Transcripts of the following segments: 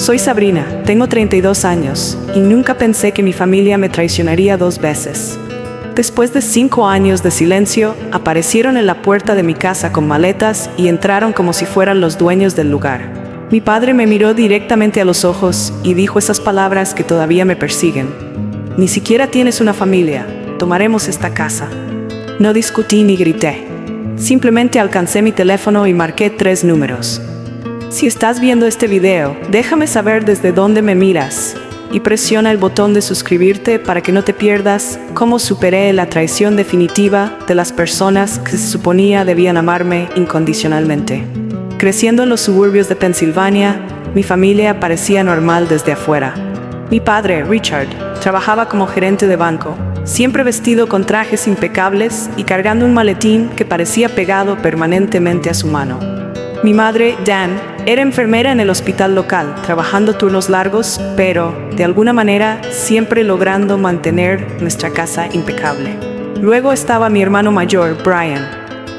Soy Sabrina, tengo 32 años, y nunca pensé que mi familia me traicionaría 2 veces. Después de 5 años de silencio, aparecieron en la puerta de mi casa con maletas y entraron como si fueran los dueños del lugar. Mi padre me miró directamente a los ojos y dijo esas palabras que todavía me persiguen. Ni siquiera tienes una familia, tomaremos esta casa. No discutí ni grité. Simplemente alcancé mi teléfono y marqué 3 números. Si estás viendo este video, déjame saber desde dónde me miras y presiona el botón de suscribirte para que no te pierdas cómo superé la traición definitiva de las personas que se suponía debían amarme incondicionalmente. Creciendo en los suburbios de Pensilvania, mi familia parecía normal desde afuera. Mi padre, Richard, trabajaba como gerente de banco, siempre vestido con trajes impecables y cargando un maletín que parecía pegado permanentemente a su mano. Mi madre, Dan, era enfermera en el hospital local, trabajando turnos largos, pero, de alguna manera, siempre logrando mantener nuestra casa impecable. Luego estaba mi hermano mayor, Brian,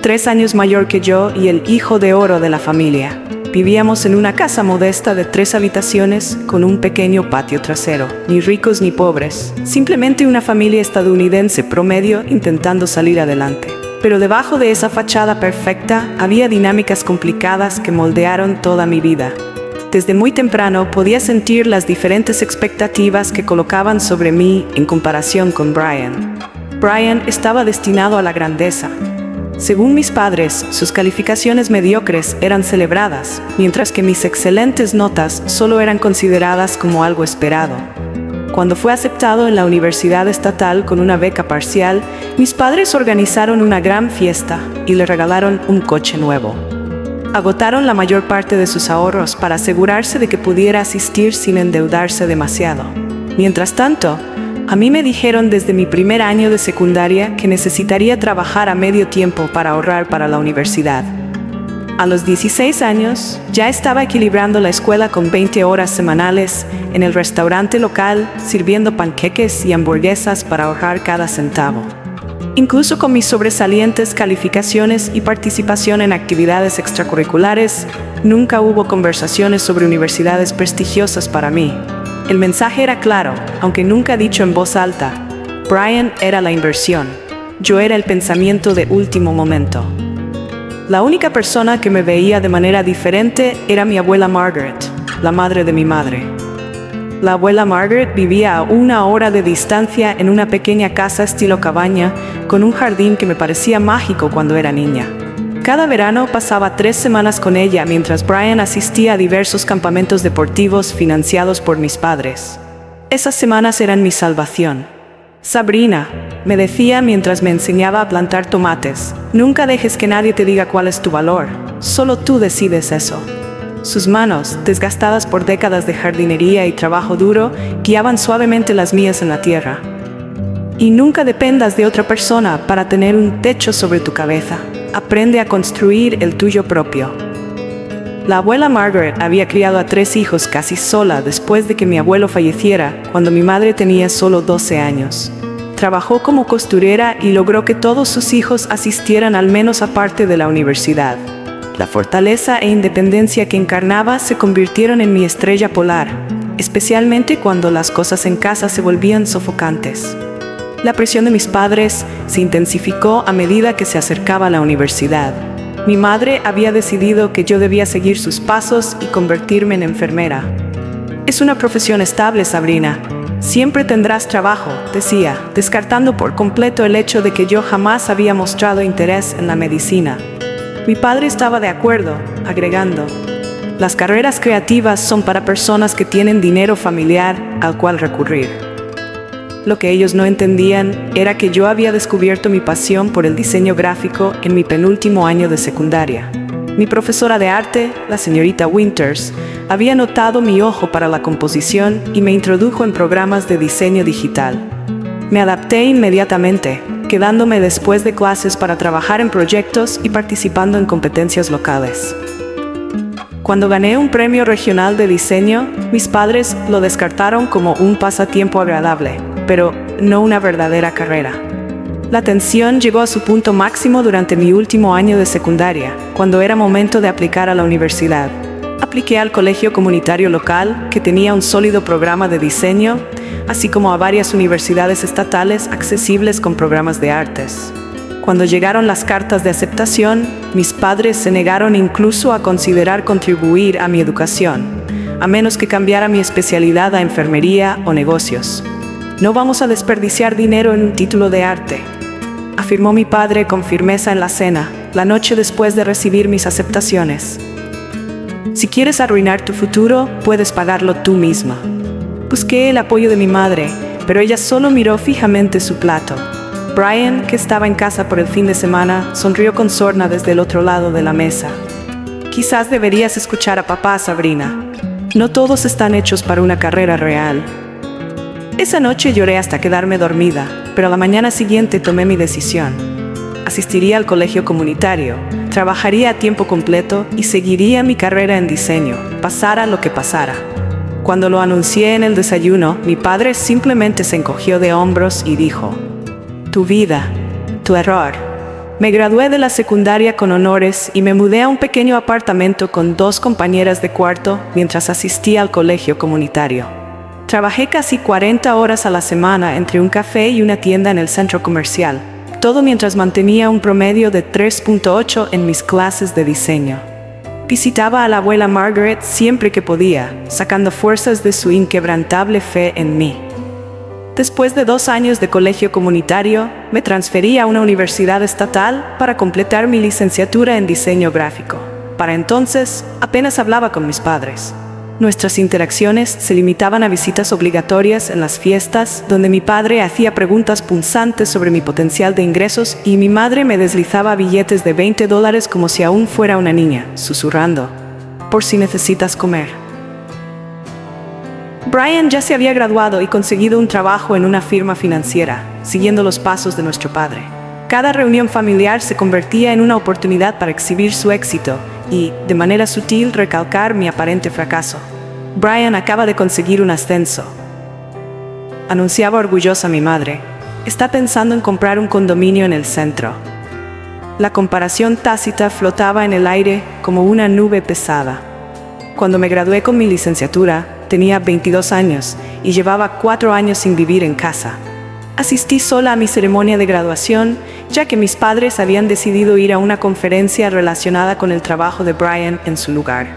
3 años mayor que yo y el hijo de oro de la familia. Vivíamos en una casa modesta de 3 habitaciones con un pequeño patio trasero, ni ricos ni pobres, simplemente una familia estadounidense promedio intentando salir adelante. Pero debajo de esa fachada perfecta había dinámicas complicadas que moldearon toda mi vida. Desde muy temprano podía sentir las diferentes expectativas que colocaban sobre mí en comparación con Brian. Brian estaba destinado a la grandeza. Según mis padres, sus calificaciones mediocres eran celebradas, mientras que mis excelentes notas solo eran consideradas como algo esperado. Cuando fue aceptado en la universidad estatal con una beca parcial, mis padres organizaron una gran fiesta y le regalaron un coche nuevo. Agotaron la mayor parte de sus ahorros para asegurarse de que pudiera asistir sin endeudarse demasiado. Mientras tanto, a mí me dijeron desde mi primer año de secundaria que necesitaría trabajar a medio tiempo para ahorrar para la universidad. A los 16 años, ya estaba equilibrando la escuela con 20 horas semanales en el restaurante local, sirviendo panqueques y hamburguesas para ahorrar cada centavo. Incluso con mis sobresalientes calificaciones y participación en actividades extracurriculares, nunca hubo conversaciones sobre universidades prestigiosas para mí. El mensaje era claro, aunque nunca dicho en voz alta. Brian era la inversión. Yo era el pensamiento de último momento. La única persona que me veía de manera diferente era mi abuela Margaret, la madre de mi madre. La abuela Margaret vivía a 1 hora de distancia en una pequeña casa estilo cabaña, con un jardín que me parecía mágico cuando era niña. Cada verano pasaba 3 semanas con ella mientras Brian asistía a diversos campamentos deportivos financiados por mis padres. Esas semanas eran mi salvación. Sabrina, me decía mientras me enseñaba a plantar tomates, nunca dejes que nadie te diga cuál es tu valor, solo tú decides eso. Sus manos, desgastadas por décadas de jardinería y trabajo duro, guiaban suavemente las mías en la tierra. Y nunca dependas de otra persona para tener un techo sobre tu cabeza. Aprende a construir el tuyo propio. La abuela Margaret había criado a 3 hijos casi sola después de que mi abuelo falleciera, cuando mi madre tenía solo 12 años. Trabajó como costurera y logró que todos sus hijos asistieran al menos a parte de la universidad. La fortaleza e independencia que encarnaba se convirtieron en mi estrella polar, especialmente cuando las cosas en casa se volvían sofocantes. La presión de mis padres se intensificó a medida que se acercaba a la universidad. Mi madre había decidido que yo debía seguir sus pasos y convertirme en enfermera. Es una profesión estable, Sabrina. Siempre tendrás trabajo, decía, descartando por completo el hecho de que yo jamás había mostrado interés en la medicina. Mi padre estaba de acuerdo, agregando: las carreras creativas son para personas que tienen dinero familiar al cual recurrir. Lo que ellos no entendían era que yo había descubierto mi pasión por el diseño gráfico en mi penúltimo año de secundaria. Mi profesora de arte, la señorita Winters, había notado mi ojo para la composición y me introdujo en programas de diseño digital. Me adapté inmediatamente, quedándome después de clases para trabajar en proyectos y participando en competencias locales. Cuando gané un premio regional de diseño, mis padres lo descartaron como un pasatiempo agradable, pero no una verdadera carrera. La tensión llegó a su punto máximo durante mi último año de secundaria, cuando era momento de aplicar a la universidad. Apliqué al colegio comunitario local, que tenía un sólido programa de diseño, así como a varias universidades estatales accesibles con programas de artes. Cuando llegaron las cartas de aceptación, mis padres se negaron incluso a considerar contribuir a mi educación, a menos que cambiara mi especialidad a enfermería o negocios. «No vamos a desperdiciar dinero en un título de arte», afirmó mi padre con firmeza en la cena, la noche después de recibir mis aceptaciones. «Si quieres arruinar tu futuro, puedes pagarlo tú misma». Busqué el apoyo de mi madre, pero ella solo miró fijamente su plato. Brian, que estaba en casa por el fin de semana, sonrió con sorna desde el otro lado de la mesa. «Quizás deberías escuchar a papá, Sabrina. No todos están hechos para una carrera real». Esa noche lloré hasta quedarme dormida, pero a la mañana siguiente tomé mi decisión. Asistiría al colegio comunitario, trabajaría a tiempo completo y seguiría mi carrera en diseño, pasara lo que pasara. Cuando lo anuncié en el desayuno, mi padre simplemente se encogió de hombros y dijo: «Tu vida, tu error». Me gradué de la secundaria con honores y me mudé a un pequeño apartamento con 2 compañeras de cuarto mientras asistía al colegio comunitario. Trabajé casi 40 horas a la semana entre un café y una tienda en el centro comercial, todo mientras mantenía un promedio de 3.8 en mis clases de diseño. Visitaba a la abuela Margaret siempre que podía, sacando fuerzas de su inquebrantable fe en mí. Después de 2 años de colegio comunitario, me transferí a una universidad estatal para completar mi licenciatura en diseño gráfico. Para entonces, apenas hablaba con mis padres. Nuestras interacciones se limitaban a visitas obligatorias en las fiestas, donde mi padre hacía preguntas punzantes sobre mi potencial de ingresos y mi madre me deslizaba billetes de $20 como si aún fuera una niña, susurrando: «Por si necesitas comer». Brian ya se había graduado y conseguido un trabajo en una firma financiera, siguiendo los pasos de nuestro padre. Cada reunión familiar se convertía en una oportunidad para exhibir su éxito y, de manera sutil, recalcar mi aparente fracaso. «Brian acaba de conseguir un ascenso», anunciaba orgullosa mi madre. «Está pensando en comprar un condominio en el centro». La comparación tácita flotaba en el aire como una nube pesada. Cuando me gradué con mi licenciatura, tenía 22 años y llevaba 4 años sin vivir en casa. Asistí sola a mi ceremonia de graduación, ya que mis padres habían decidido ir a una conferencia relacionada con el trabajo de Brian en su lugar.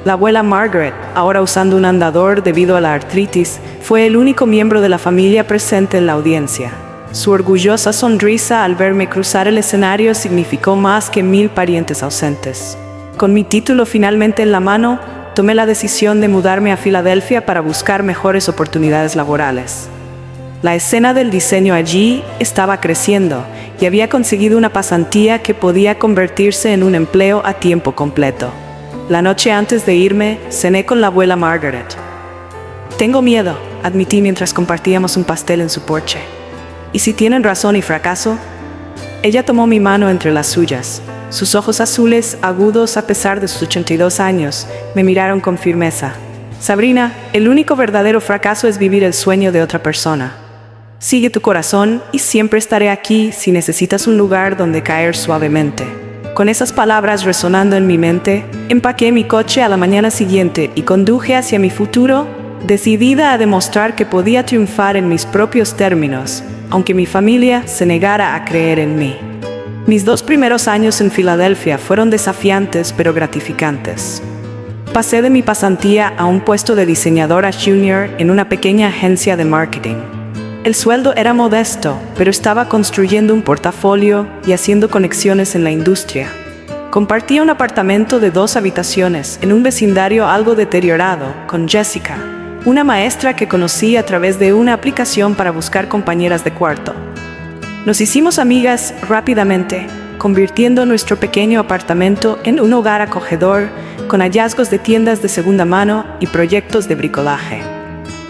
La abuela Margaret, ahora usando un andador debido a la artritis, fue el único miembro de la familia presente en la audiencia. Su orgullosa sonrisa al verme cruzar el escenario significó más que 1000 parientes ausentes. Con mi título finalmente en la mano, tomé la decisión de mudarme a Filadelfia para buscar mejores oportunidades laborales. La escena del diseño allí estaba creciendo y había conseguido una pasantía que podía convertirse en un empleo a tiempo completo. La noche antes de irme, cené con la abuela Margaret. «Tengo miedo», admití mientras compartíamos un pastel en su porche. «¿Y si tienen razón y fracaso?» Ella tomó mi mano entre las suyas. Sus ojos azules, agudos a pesar de sus 82 años, me miraron con firmeza. «Sabrina, el único verdadero fracaso es vivir el sueño de otra persona. Sigue tu corazón y siempre estaré aquí si necesitas un lugar donde caer suavemente». Con esas palabras resonando en mi mente, empaqué mi coche a la mañana siguiente y conduje hacia mi futuro, decidida a demostrar que podía triunfar en mis propios términos, aunque mi familia se negara a creer en mí. Mis 2 primeros años en Filadelfia fueron desafiantes pero gratificantes. Pasé de mi pasantía a un puesto de diseñadora junior en una pequeña agencia de marketing. El sueldo era modesto, pero estaba construyendo un portafolio y haciendo conexiones en la industria. Compartía un apartamento de 2 habitaciones en un vecindario algo deteriorado con Jessica, una maestra que conocí a través de una aplicación para buscar compañeras de cuarto. Nos hicimos amigas rápidamente, convirtiendo nuestro pequeño apartamento en un hogar acogedor con hallazgos de tiendas de segunda mano y proyectos de bricolaje.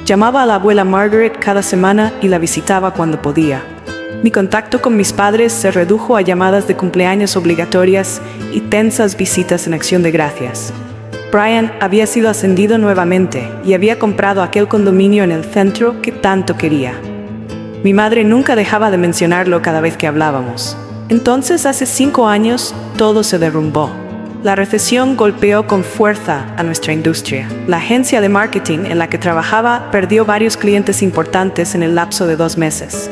Llamaba a la abuela Margaret cada semana y la visitaba cuando podía. Mi contacto con mis padres se redujo a llamadas de cumpleaños obligatorias y tensas visitas en acción de gracias. Brian había sido ascendido nuevamente y había comprado aquel condominio en el centro que tanto quería. Mi madre nunca dejaba de mencionarlo cada vez que hablábamos. Entonces, hace 5 años, todo se derrumbó. la recesión golpeó con fuerza a nuestra industria. La agencia de marketing en la que trabajaba perdió varios clientes importantes en el lapso de 2 meses.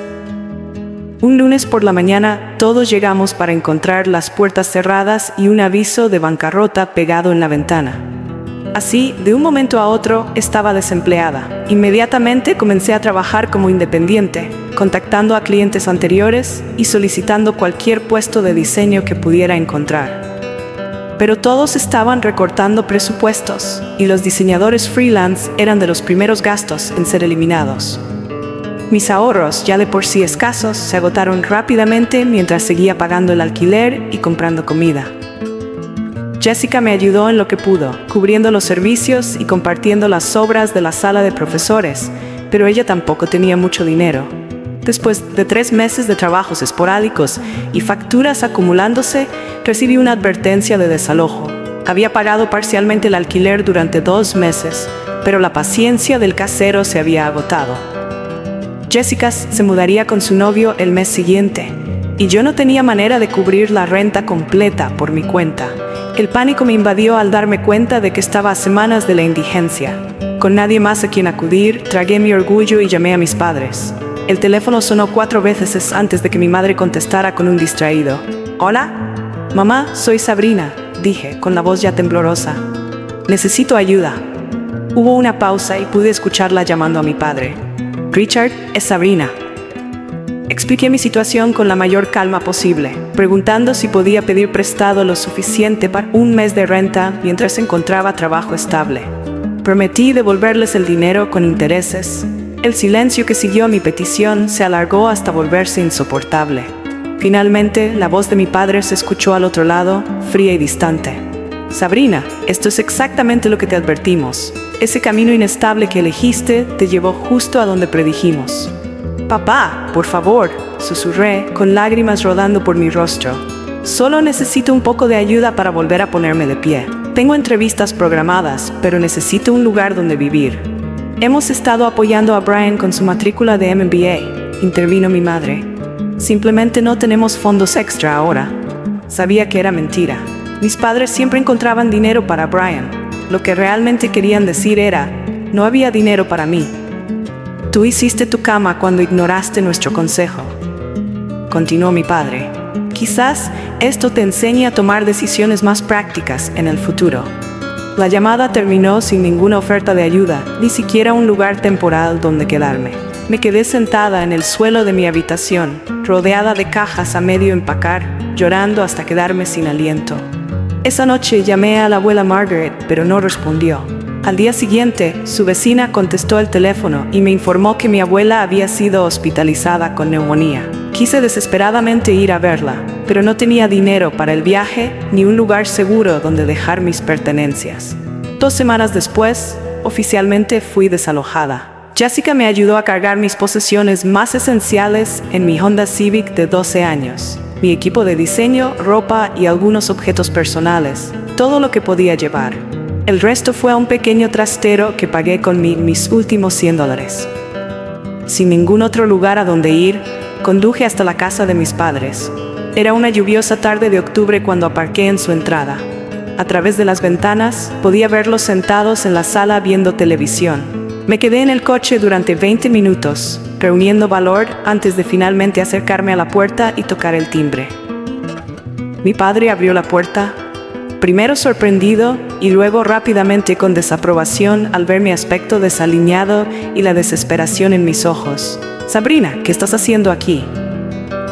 Un lunes por la mañana, todos llegamos para encontrar las puertas cerradas y un aviso de bancarrota pegado en la ventana. Así, de un momento a otro, estaba desempleada. Inmediatamente comencé a trabajar como independiente, contactando a clientes anteriores y solicitando cualquier puesto de diseño que pudiera encontrar. Pero todos estaban recortando presupuestos, y los diseñadores freelance eran de los primeros gastos en ser eliminados. Mis ahorros, ya de por sí escasos, se agotaron rápidamente mientras seguía pagando el alquiler y comprando comida. Jessica me ayudó en lo que pudo, cubriendo los servicios y compartiendo las sobras de la sala de profesores, pero ella tampoco tenía mucho dinero. Después de 3 meses de trabajos esporádicos y facturas acumulándose, recibí una advertencia de desalojo. Había pagado parcialmente el alquiler durante 2 meses, pero la paciencia del casero se había agotado. Jessica se mudaría con su novio el mes siguiente, y yo no tenía manera de cubrir la renta completa por mi cuenta. El pánico me invadió al darme cuenta de que estaba a semanas de la indigencia. Con nadie más a quien acudir, tragué mi orgullo y llamé a mis padres. El teléfono sonó 4 veces antes de que mi madre contestara con un distraído. ¿Hola? Mamá, soy Sabrina, dije, con la voz ya temblorosa. Necesito ayuda. Hubo una pausa y pude escucharla llamando a mi padre. Richard, es Sabrina. Expliqué mi situación con la mayor calma posible, preguntando si podía pedir prestado lo suficiente para 1 mes de renta mientras encontraba trabajo estable. Prometí devolverles el dinero con intereses. El silencio que siguió a mi petición se alargó hasta volverse insoportable. Finalmente, la voz de mi padre se escuchó al otro lado, fría y distante. Sabrina, esto es exactamente lo que te advertimos. Ese camino inestable que elegiste te llevó justo a donde predijimos. Papá, por favor, susurré, con lágrimas rodando por mi rostro. Solo necesito un poco de ayuda para volver a ponerme de pie. Tengo entrevistas programadas, pero necesito un lugar donde vivir. Hemos estado apoyando a Brian con su matrícula de MBA, intervino mi madre. Simplemente no tenemos fondos extra ahora. Sabía que era mentira. Mis padres siempre encontraban dinero para Brian. Lo que realmente querían decir era, no había dinero para mí. Tú hiciste tu cama cuando ignoraste nuestro consejo, continuó mi padre. Quizás esto te enseñe a tomar decisiones más prácticas en el futuro. La llamada terminó sin ninguna oferta de ayuda, ni siquiera un lugar temporal donde quedarme. Me quedé sentada en el suelo de mi habitación, rodeada de cajas a medio empacar, llorando hasta quedarme sin aliento. Esa noche llamé a la abuela Margaret, pero no respondió. Al día siguiente, su vecina contestó el teléfono y me informó que mi abuela había sido hospitalizada con neumonía. Quise desesperadamente ir a verla, pero no tenía dinero para el viaje ni un lugar seguro donde dejar mis pertenencias. 2 semanas después, oficialmente fui desalojada. Jessica me ayudó a cargar mis posesiones más esenciales en mi Honda Civic de 12 años. Mi equipo de diseño, ropa y algunos objetos personales, todo lo que podía llevar. El resto fue a un pequeño trastero que pagué con mis últimos $100. Sin ningún otro lugar a donde ir, conduje hasta la casa de mis padres. Era una lluviosa tarde de octubre cuando aparqué en su entrada. A través de las ventanas, podía verlos sentados en la sala viendo televisión. Me quedé en el coche durante 20 minutos, reuniendo valor antes de finalmente acercarme a la puerta y tocar el timbre. Mi padre abrió la puerta, primero sorprendido y luego rápidamente con desaprobación al ver mi aspecto desaliñado y la desesperación en mis ojos. Sabrina, ¿qué estás haciendo aquí?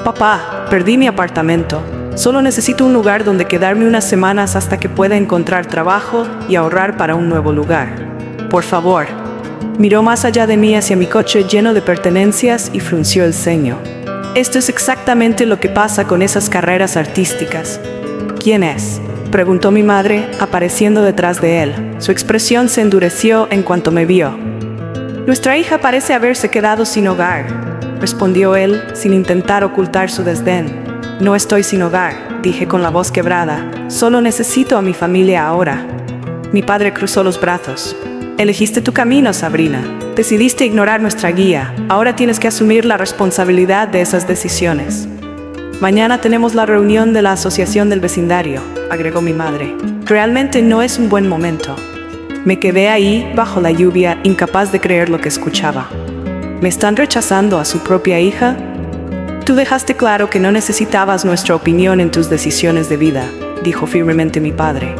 Papá, perdí mi apartamento. Solo necesito un lugar donde quedarme unas semanas hasta que pueda encontrar trabajo y ahorrar para un nuevo lugar. Por favor. Miró más allá de mí hacia mi coche lleno de pertenencias y frunció el ceño. Esto es exactamente lo que pasa con esas carreras artísticas. ¿Quién es?, preguntó mi madre, apareciendo detrás de él. Su expresión se endureció en cuanto me vio. Nuestra hija parece haberse quedado sin hogar, respondió él, sin intentar ocultar su desdén. No estoy sin hogar, dije con la voz quebrada. Solo necesito a mi familia ahora. Mi padre cruzó los brazos. Elegiste tu camino, Sabrina. Decidiste ignorar nuestra guía. Ahora tienes que asumir la responsabilidad de esas decisiones. Mañana tenemos la reunión de la asociación del vecindario, agregó mi madre. Realmente no es un buen momento. Me quedé ahí, bajo la lluvia, incapaz de creer lo que escuchaba. ¿Me están rechazando a su propia hija? Tú dejaste claro que no necesitabas nuestra opinión en tus decisiones de vida, dijo firmemente mi padre.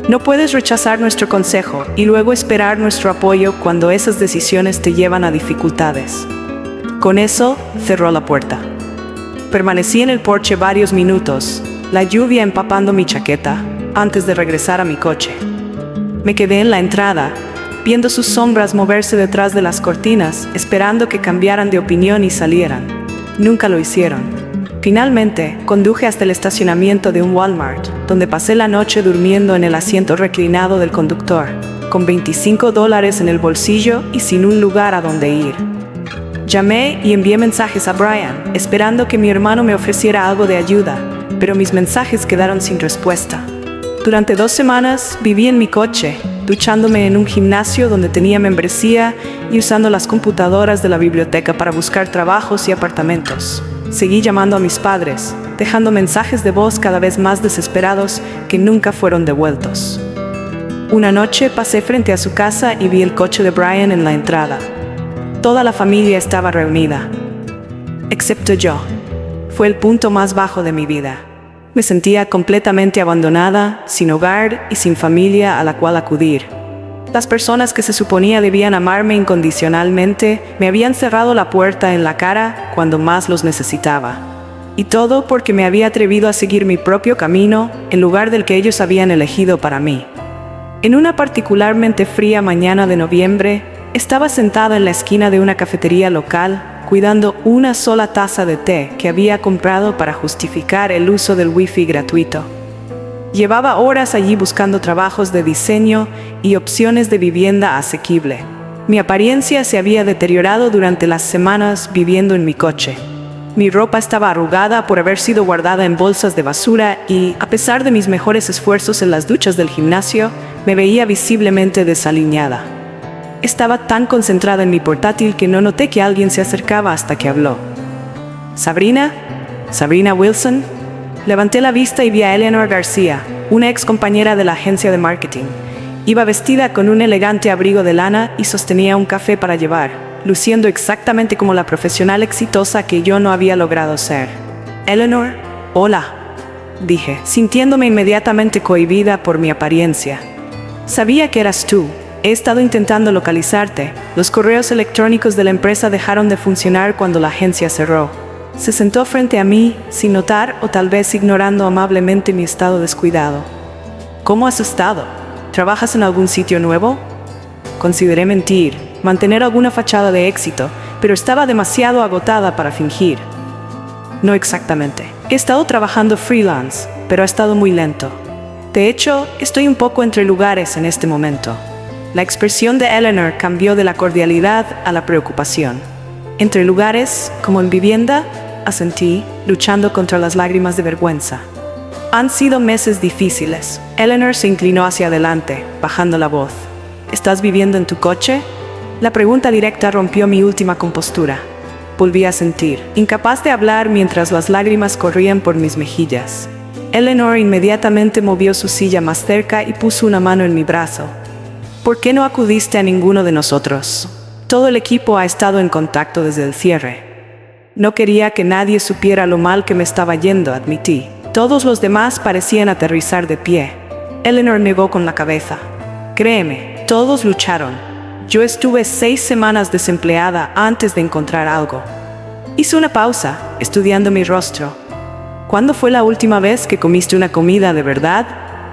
No puedes rechazar nuestro consejo y luego esperar nuestro apoyo cuando esas decisiones te llevan a dificultades. Con eso, cerró la puerta. Permanecí en el porche varios minutos, la lluvia empapando mi chaqueta, antes de regresar a mi coche. Me quedé en la entrada, viendo sus sombras moverse detrás de las cortinas, esperando que cambiaran de opinión y salieran. Nunca lo hicieron. Finalmente, conduje hasta el estacionamiento de un Walmart, donde pasé la noche durmiendo en el asiento reclinado del conductor, con $25 en el bolsillo y sin un lugar a donde ir. Llamé y envié mensajes a Brian, esperando que mi hermano me ofreciera algo de ayuda, pero mis mensajes quedaron sin respuesta. Durante 2 semanas viví en mi coche, duchándome en un gimnasio donde tenía membresía y usando las computadoras de la biblioteca para buscar trabajos y apartamentos. Seguí llamando a mis padres, dejando mensajes de voz cada vez más desesperados que nunca fueron devueltos. Una noche pasé frente a su casa y vi el coche de Brian en la entrada. Toda la familia estaba reunida, excepto yo. Fue el punto más bajo de mi vida. Me sentía completamente abandonada, sin hogar y sin familia a la cual acudir. Las personas que se suponía debían amarme incondicionalmente me habían cerrado la puerta en la cara cuando más los necesitaba. Y todo porque me había atrevido a seguir mi propio camino en lugar del que ellos habían elegido para mí. En una particularmente fría mañana de noviembre, estaba sentada en la esquina de una cafetería local, cuidando una sola taza de té que había comprado para justificar el uso del wifi gratuito. Llevaba horas allí buscando trabajos de diseño y opciones de vivienda asequible. Mi apariencia se había deteriorado durante las semanas viviendo en mi coche. Mi ropa estaba arrugada por haber sido guardada en bolsas de basura y, a pesar de mis mejores esfuerzos en las duchas del gimnasio, me veía visiblemente desaliñada. Estaba tan concentrada en mi portátil que no noté que alguien se acercaba hasta que habló. ¿Sabrina? ¿Sabrina Wilson? Levanté la vista y vi a Eleanor García, una ex compañera de la agencia de marketing. Iba vestida con un elegante abrigo de lana y sostenía un café para llevar, luciendo exactamente como la profesional exitosa que yo no había logrado ser. Eleanor, hola, dije, sintiéndome inmediatamente cohibida por mi apariencia. Sabía que eras tú. He estado intentando localizarte. Los correos electrónicos de la empresa dejaron de funcionar cuando la agencia cerró. Se sentó frente a mí, sin notar o tal vez ignorando amablemente mi estado descuidado. ¿Cómo has estado? ¿Trabajas en algún sitio nuevo? Consideré mentir, mantener alguna fachada de éxito, pero estaba demasiado agotada para fingir. No exactamente. He estado trabajando freelance, pero ha estado muy lento. De hecho, estoy un poco entre lugares en este momento. La expresión de Eleanor cambió de la cordialidad a la preocupación. Entre lugares, como en vivienda, asentí, luchando contra las lágrimas de vergüenza. Han sido meses difíciles. Eleanor se inclinó hacia adelante, bajando la voz. ¿Estás viviendo en tu coche? La pregunta directa rompió mi última compostura. Volví a sentir, incapaz de hablar mientras las lágrimas corrían por mis mejillas. Eleanor inmediatamente movió su silla más cerca y puso una mano en mi brazo. ¿Por qué no acudiste a ninguno de nosotros? Todo el equipo ha estado en contacto desde el cierre. No quería que nadie supiera lo mal que me estaba yendo, admití. Todos los demás parecían aterrizar de pie. Eleanor negó con la cabeza. Créeme, todos lucharon. Yo estuve 6 semanas desempleada antes de encontrar algo. Hice una pausa, estudiando mi rostro. ¿Cuándo fue la última vez que comiste una comida de verdad?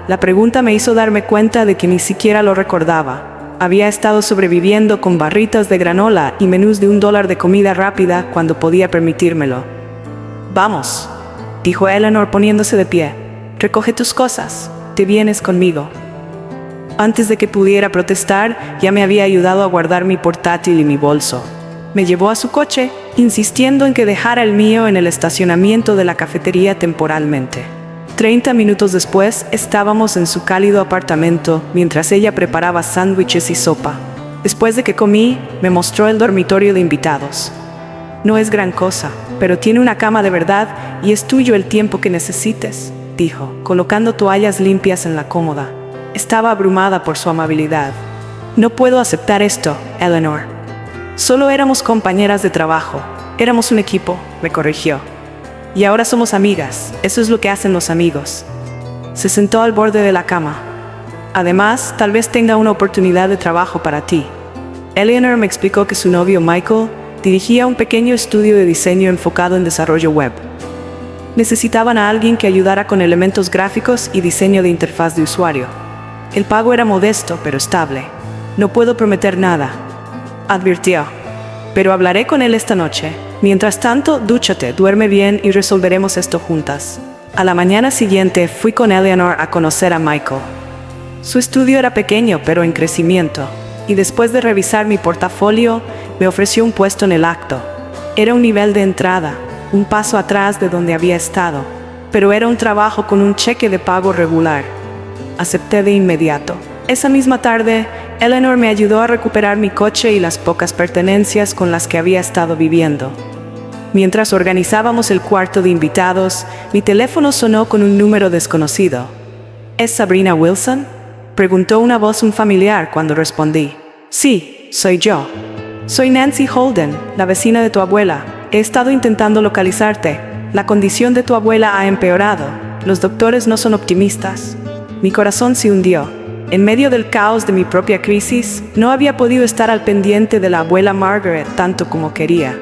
La pregunta me hizo darme cuenta de que ni siquiera lo recordaba. Había estado sobreviviendo con barritas de granola y menús de $1 de comida rápida cuando podía permitírmelo. Vamos, dijo Eleanor poniéndose de pie. Recoge tus cosas, te vienes conmigo. Antes de que pudiera protestar, ya me había ayudado a guardar mi portátil y mi bolso. Me llevó a su coche, insistiendo en que dejara el mío en el estacionamiento de la cafetería temporalmente. 30 minutos después, estábamos en su cálido apartamento mientras ella preparaba sándwiches y sopa. Después de que comí, me mostró el dormitorio de invitados. No es gran cosa, pero tiene una cama de verdad y es tuyo el tiempo que necesites, dijo, colocando toallas limpias en la cómoda. Estaba abrumada por su amabilidad. No puedo aceptar esto, Eleanor. Solo éramos compañeras de trabajo. Éramos un equipo, me corrigió. Y ahora somos amigas. Eso es lo que hacen los amigos. Se sentó al borde de la cama. Además, tal vez tenga una oportunidad de trabajo para ti. Eleanor me explicó que su novio Michael dirigía un pequeño estudio de diseño enfocado en desarrollo web. Necesitaban a alguien que ayudara con elementos gráficos y diseño de interfaz de usuario. El pago era modesto, pero estable. No puedo prometer nada, advirtió. Pero hablaré con él esta noche. Mientras tanto, dúchate, duerme bien y resolveremos esto juntas. A la mañana siguiente fui con Eleanor a conocer a Michael. Su estudio era pequeño, pero en crecimiento. Y después de revisar mi portafolio, me ofreció un puesto en el acto. Era un nivel de entrada, un paso atrás de donde había estado, pero era un trabajo con un cheque de pago regular. Acepté de inmediato. Esa misma tarde, Eleanor me ayudó a recuperar mi coche y las pocas pertenencias con las que había estado viviendo. Mientras organizábamos el cuarto de invitados, mi teléfono sonó con un número desconocido. ¿Es Sabrina Wilson?, preguntó una voz familiar cuando respondí. Sí, soy yo. Soy Nancy Holden, la vecina de tu abuela. He estado intentando localizarte. La condición de tu abuela ha empeorado. Los doctores no son optimistas. Mi corazón se hundió. En medio del caos de mi propia crisis, no había podido estar al pendiente de la abuela Margaret tanto como quería.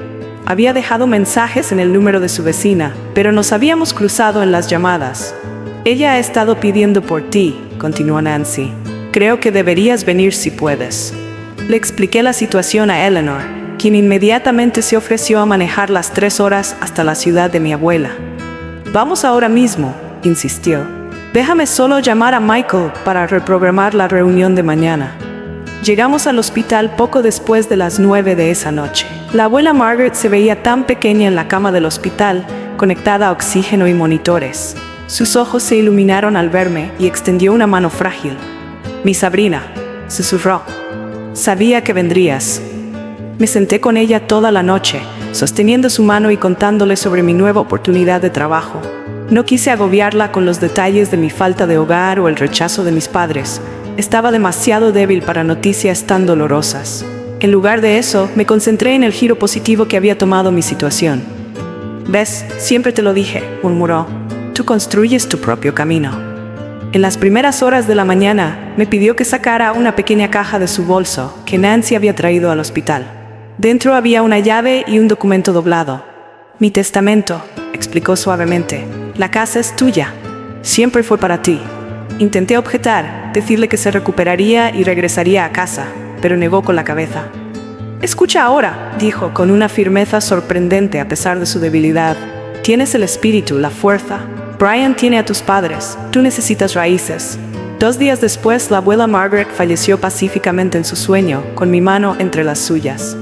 Había dejado mensajes en el número de su vecina, pero nos habíamos cruzado en las llamadas. Ella ha estado pidiendo por ti, continuó Nancy. Creo que deberías venir si puedes. Le expliqué la situación a Eleanor, quien inmediatamente se ofreció a manejar las 3 horas hasta la ciudad de mi abuela. Vamos ahora mismo, insistió. Déjame solo llamar a Michael para reprogramar la reunión de mañana. Llegamos al hospital poco después de las 9 de esa noche. La abuela Margaret se veía tan pequeña en la cama del hospital, conectada a oxígeno y monitores. Sus ojos se iluminaron al verme y extendió una mano frágil. Mi Sabrina, susurró. Sabía que vendrías. Me senté con ella toda la noche, sosteniendo su mano y contándole sobre mi nueva oportunidad de trabajo. No quise agobiarla con los detalles de mi falta de hogar o el rechazo de mis padres. Estaba demasiado débil para noticias tan dolorosas. En lugar de eso, me concentré en el giro positivo que había tomado mi situación. «Ves, siempre te lo dije», murmuró. «Tú construyes tu propio camino». En las primeras horas de la mañana, me pidió que sacara una pequeña caja de su bolso que Nancy había traído al hospital. Dentro había una llave y un documento doblado. «Mi testamento», explicó suavemente. «La casa es tuya. Siempre fue para ti». Intenté objetar, decirle que se recuperaría y regresaría a casa, pero negó con la cabeza. «Escucha ahora», dijo con una firmeza sorprendente a pesar de su debilidad. «Tienes el espíritu, la fuerza. Brian tiene a tus padres. Tú necesitas raíces». 2 días después, la abuela Margaret falleció pacíficamente en su sueño, con mi mano entre las suyas.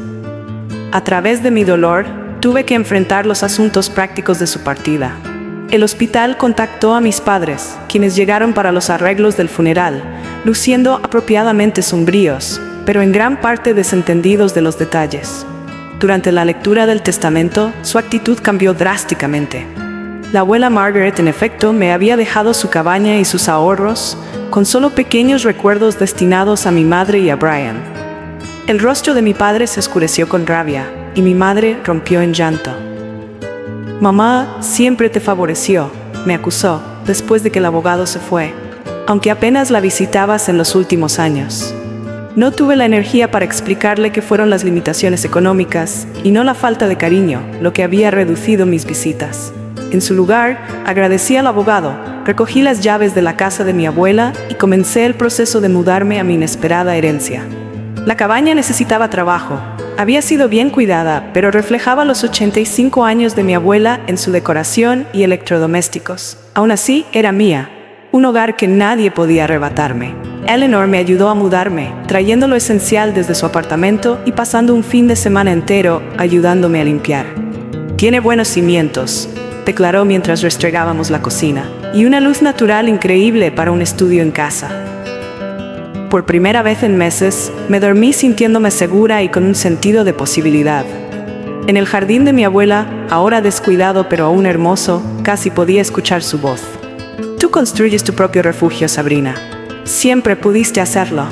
A través de mi dolor, tuve que enfrentar los asuntos prácticos de su partida. El hospital contactó a mis padres, quienes llegaron para los arreglos del funeral, luciendo apropiadamente sombríos, pero en gran parte desentendidos de los detalles. Durante la lectura del testamento, su actitud cambió drásticamente. La abuela Margaret, en efecto, me había dejado su cabaña y sus ahorros, con solo pequeños recuerdos destinados a mi madre y a Brian. El rostro de mi padre se oscureció con rabia, y mi madre rompió en llanto. «Mamá siempre te favoreció», me acusó, después de que el abogado se fue, aunque apenas la visitabas en los últimos años. No tuve la energía para explicarle que fueron las limitaciones económicas y no la falta de cariño lo que había reducido mis visitas. En su lugar, agradecí al abogado, recogí las llaves de la casa de mi abuela y comencé el proceso de mudarme a mi inesperada herencia. La cabaña necesitaba trabajo. Había sido bien cuidada, pero reflejaba los 85 años de mi abuela en su decoración y electrodomésticos. Aún así, era mía, un hogar que nadie podía arrebatarme. Eleanor me ayudó a mudarme, trayendo lo esencial desde su apartamento y pasando un fin de semana entero ayudándome a limpiar. «Tiene buenos cimientos», declaró mientras restregábamos la cocina, «y una luz natural increíble para un estudio en casa». Por primera vez en meses, me dormí sintiéndome segura y con un sentido de posibilidad. En el jardín de mi abuela, ahora descuidado pero aún hermoso, casi podía escuchar su voz. Tú construyes tu propio refugio, Sabrina. Siempre pudiste hacerlo.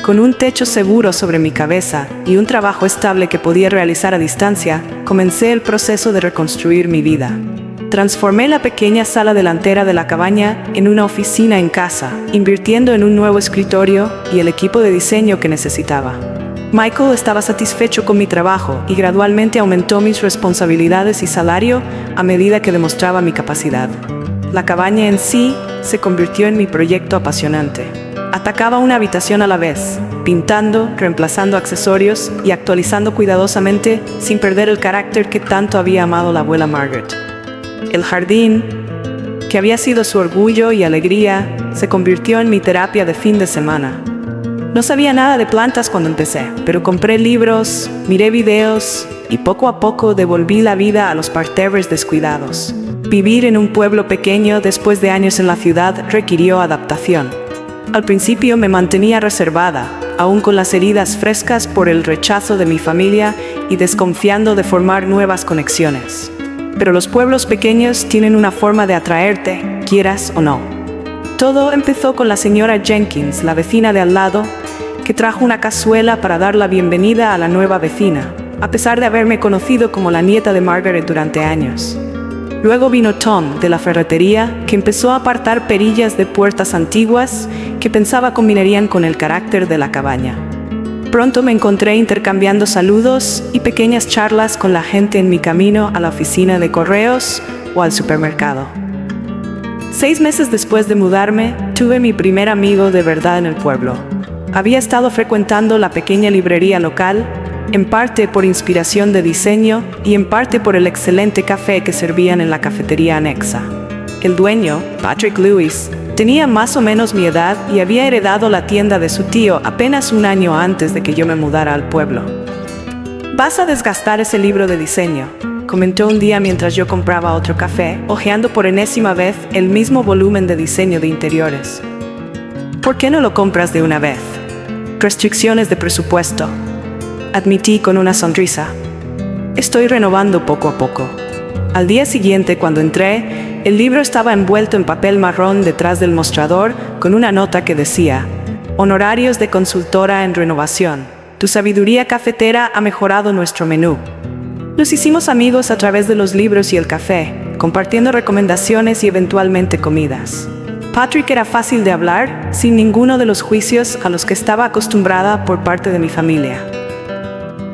Con un techo seguro sobre mi cabeza y un trabajo estable que podía realizar a distancia, comencé el proceso de reconstruir mi vida. Transformé la pequeña sala delantera de la cabaña en una oficina en casa, invirtiendo en un nuevo escritorio y el equipo de diseño que necesitaba. Michael estaba satisfecho con mi trabajo y gradualmente aumentó mis responsabilidades y salario a medida que demostraba mi capacidad. La cabaña en sí se convirtió en mi proyecto apasionante. Atacaba una habitación a la vez, pintando, reemplazando accesorios y actualizando cuidadosamente sin perder el carácter que tanto había amado la abuela Margaret. El jardín, que había sido su orgullo y alegría, se convirtió en mi terapia de fin de semana. No sabía nada de plantas cuando empecé, pero compré libros, miré videos y poco a poco devolví la vida a los parterres descuidados. Vivir en un pueblo pequeño después de años en la ciudad requirió adaptación. Al principio me mantenía reservada, aún con las heridas frescas por el rechazo de mi familia y desconfiando de formar nuevas conexiones. Pero los pueblos pequeños tienen una forma de atraerte, quieras o no. Todo empezó con la señora Jenkins, la vecina de al lado, que trajo una cazuela para dar la bienvenida a la nueva vecina, a pesar de haberme conocido como la nieta de Margaret durante años. Luego vino Tom, de la ferretería, que empezó a apartar perillas de puertas antiguas que pensaba combinarían con el carácter de la cabaña. Pronto me encontré intercambiando saludos y pequeñas charlas con la gente en mi camino a la oficina de correos o al supermercado. 6 meses después de mudarme, tuve mi primer amigo de verdad en el pueblo. Había estado frecuentando la pequeña librería local, en parte por inspiración de diseño y en parte por el excelente café que servían en la cafetería anexa. El dueño, Patrick Lewis, tenía más o menos mi edad y había heredado la tienda de su tío apenas un año antes de que yo me mudara al pueblo. «Vas a desgastar ese libro de diseño», comentó un día mientras yo compraba otro café, hojeando por enésima vez el mismo volumen de diseño de interiores. «¿Por qué no lo compras de una vez?» «Restricciones de presupuesto», admití con una sonrisa. «Estoy renovando poco a poco». Al día siguiente, cuando entré, el libro estaba envuelto en papel marrón detrás del mostrador con una nota que decía: «Honorarios de consultora en renovación. Tu sabiduría cafetera ha mejorado nuestro menú». Nos hicimos amigos a través de los libros y el café, compartiendo recomendaciones y eventualmente comidas. Patrick era fácil de hablar, sin ninguno de los juicios a los que estaba acostumbrada por parte de mi familia.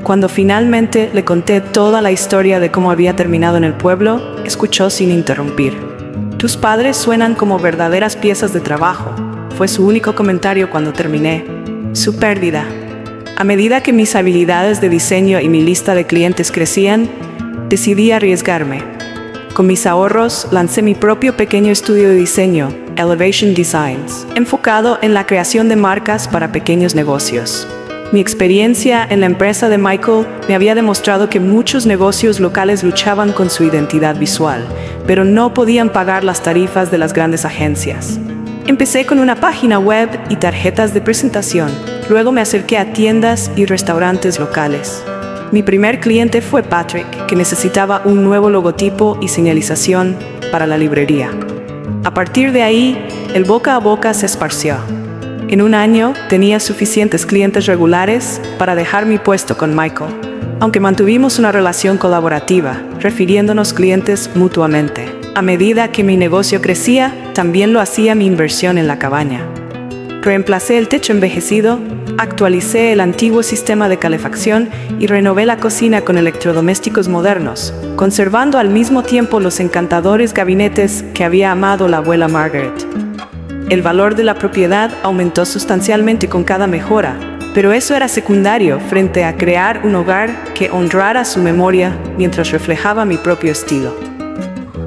Cuando finalmente le conté toda la historia de cómo había terminado en el pueblo, escuchó sin interrumpir. «Tus padres suenan como verdaderas piezas de trabajo», fue su único comentario cuando terminé. Su pérdida. A medida que mis habilidades de diseño y mi lista de clientes crecían, decidí arriesgarme. Con mis ahorros, lancé mi propio pequeño estudio de diseño, Elevation Designs, enfocado en la creación de marcas para pequeños negocios. Mi experiencia en la empresa de Michael me había demostrado que muchos negocios locales luchaban con su identidad visual, pero no podían pagar las tarifas de las grandes agencias. Empecé con una página web y tarjetas de presentación. Luego me acerqué a tiendas y restaurantes locales. Mi primer cliente fue Patrick, que necesitaba un nuevo logotipo y señalización para la librería. A partir de ahí, el boca a boca se esparció. En un año tenía suficientes clientes regulares para dejar mi puesto con Michael, aunque mantuvimos una relación colaborativa, refiriéndonos clientes mutuamente. A medida que mi negocio crecía, también lo hacía mi inversión en la cabaña. Reemplacé el techo envejecido, actualicé el antiguo sistema de calefacción y renové la cocina con electrodomésticos modernos, conservando al mismo tiempo los encantadores gabinetes que había amado la abuela Margaret. El valor de la propiedad aumentó sustancialmente con cada mejora, pero eso era secundario frente a crear un hogar que honrara su memoria mientras reflejaba mi propio estilo.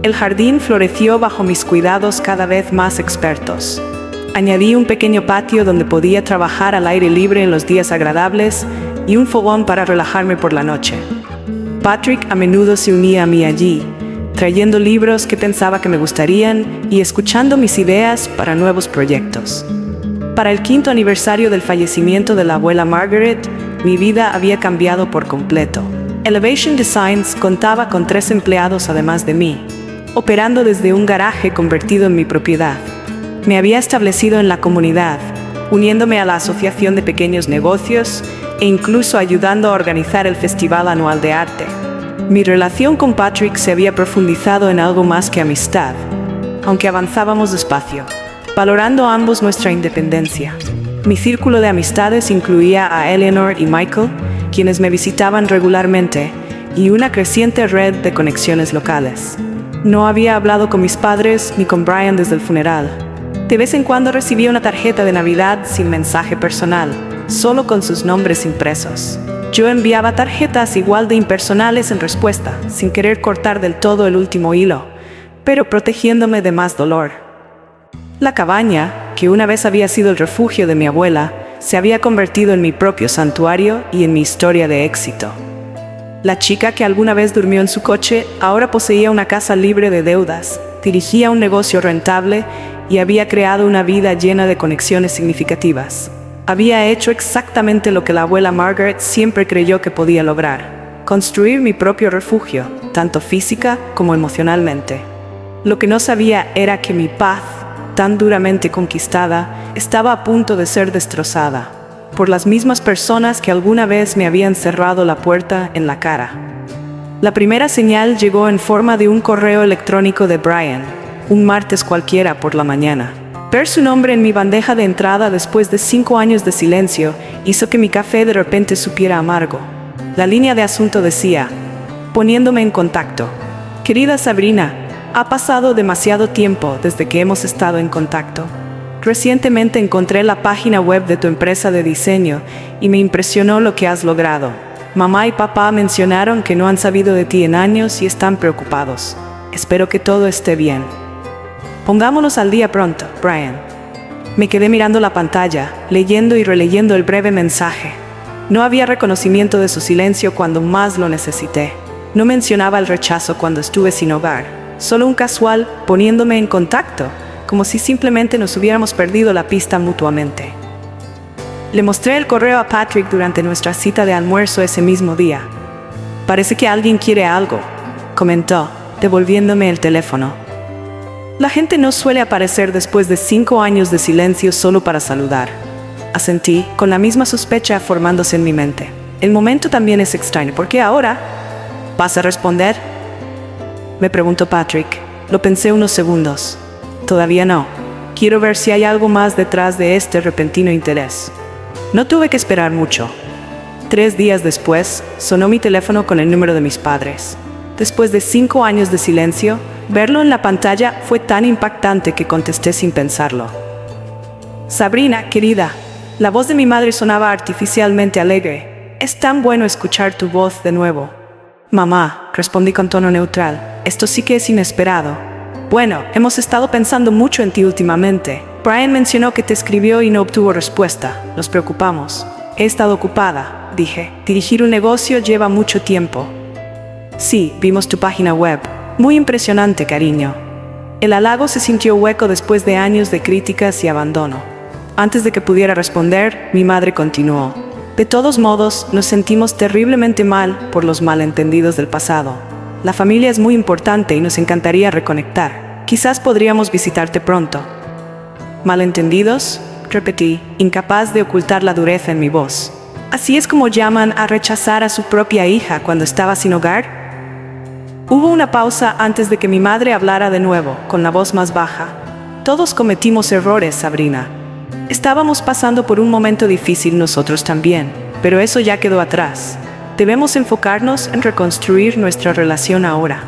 El jardín floreció bajo mis cuidados cada vez más expertos. Añadí un pequeño patio donde podía trabajar al aire libre en los días agradables y un fogón para relajarme por la noche. Patrick a menudo se unía a mí allí, trayendo libros que pensaba que me gustarían y escuchando mis ideas para nuevos proyectos. Para el 5º aniversario del fallecimiento de la abuela Margaret, mi vida había cambiado por completo. Elevation Designs contaba con 3 empleados además de mí, operando desde un garaje convertido en mi propiedad. Me había establecido en la comunidad, uniéndome a la Asociación de Pequeños Negocios e incluso ayudando a organizar el Festival Anual de Arte. Mi relación con Patrick se había profundizado en algo más que amistad, aunque avanzábamos despacio, valorando ambos nuestra independencia. Mi círculo de amistades incluía a Eleanor y Michael, quienes me visitaban regularmente, y una creciente red de conexiones locales. No había hablado con mis padres ni con Brian desde el funeral. De vez en cuando recibía una tarjeta de Navidad sin mensaje personal, solo con sus nombres impresos. Yo enviaba tarjetas igual de impersonales en respuesta, sin querer cortar del todo el último hilo, pero protegiéndome de más dolor. La cabaña, que una vez había sido el refugio de mi abuela, se había convertido en mi propio santuario y en mi historia de éxito. La chica que alguna vez durmió en su coche ahora poseía una casa libre de deudas, dirigía un negocio rentable y había creado una vida llena de conexiones significativas. Había hecho exactamente lo que la abuela Margaret siempre creyó que podía lograr: construir mi propio refugio, tanto física como emocionalmente. Lo que no sabía era que mi paz, tan duramente conquistada, estaba a punto de ser destrozada por las mismas personas que alguna vez me habían cerrado la puerta en la cara. La primera señal llegó en forma de un correo electrónico de Brian, un martes cualquiera por la mañana. Ver su nombre en mi bandeja de entrada después de 5 años de silencio hizo que mi café de repente supiera amargo. La línea de asunto decía, poniéndome en contacto: querida Sabrina, ha pasado demasiado tiempo desde que hemos estado en contacto. Recientemente encontré la página web de tu empresa de diseño y me impresionó lo que has logrado. Mamá y papá mencionaron que no han sabido de ti en años y están preocupados. Espero que todo esté bien. Pongámonos al día pronto, Brian. Me quedé mirando la pantalla, leyendo y releyendo el breve mensaje. No había reconocimiento de su silencio cuando más lo necesité. No mencionaba el rechazo cuando estuve sin hogar. Solo un casual poniéndome en contacto, como si simplemente nos hubiéramos perdido la pista mutuamente. Le mostré el correo a Patrick durante nuestra cita de almuerzo ese mismo día. Parece que alguien quiere algo, comentó, devolviéndome el teléfono. La gente no suele aparecer después de 5 años de silencio solo para saludar. Asentí, con la misma sospecha formándose en mi mente. El momento también es extraño, ¿por qué ahora? ¿Vas a responder?, me preguntó Patrick. Lo pensé unos segundos. Todavía no. Quiero ver si hay algo más detrás de este repentino interés. No tuve que esperar mucho. 3 días después, sonó mi teléfono con el número de mis padres. Después de 5 años de silencio, verlo en la pantalla fue tan impactante que contesté sin pensarlo. Sabrina, querida, la voz de mi madre sonaba artificialmente alegre. Es tan bueno escuchar tu voz de nuevo. Mamá, respondí con tono neutral, esto sí que es inesperado. Bueno, hemos estado pensando mucho en ti últimamente. Brian mencionó que te escribió y no obtuvo respuesta. Nos preocupamos. He estado ocupada, dije. Dirigir un negocio lleva mucho tiempo. Sí, vimos tu página web. Muy impresionante, cariño. El halago se sintió hueco después de años de críticas y abandono. Antes de que pudiera responder, mi madre continuó. De todos modos, nos sentimos terriblemente mal por los malentendidos del pasado. La familia es muy importante y nos encantaría reconectar. Quizás podríamos visitarte pronto. ¿Malentendidos?, repetí, incapaz de ocultar la dureza en mi voz. ¿Así es como llaman a rechazar a su propia hija cuando estaba sin hogar? Hubo una pausa antes de que mi madre hablara de nuevo, con la voz más baja. Todos cometimos errores, Sabrina. Estábamos pasando por un momento difícil nosotros también, pero eso ya quedó atrás. Debemos enfocarnos en reconstruir nuestra relación ahora.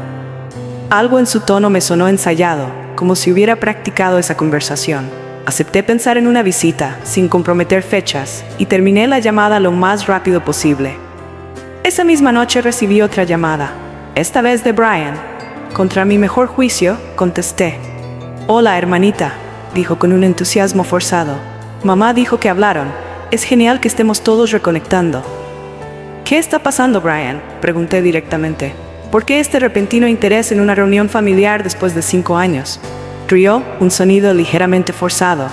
Algo en su tono me sonó ensayado, como si hubiera practicado esa conversación. Acepté pensar en una visita, sin comprometer fechas, y terminé la llamada lo más rápido posible. Esa misma noche recibí otra llamada, esta vez de Brian. Contra mi mejor juicio, contesté. Hola, hermanita, dijo con un entusiasmo forzado. Mamá dijo que hablaron. Es genial que estemos todos reconectando. ¿Qué está pasando, Brian?, pregunté directamente. ¿Por qué este repentino interés en una reunión familiar después de 5 años? Rió, un sonido ligeramente forzado.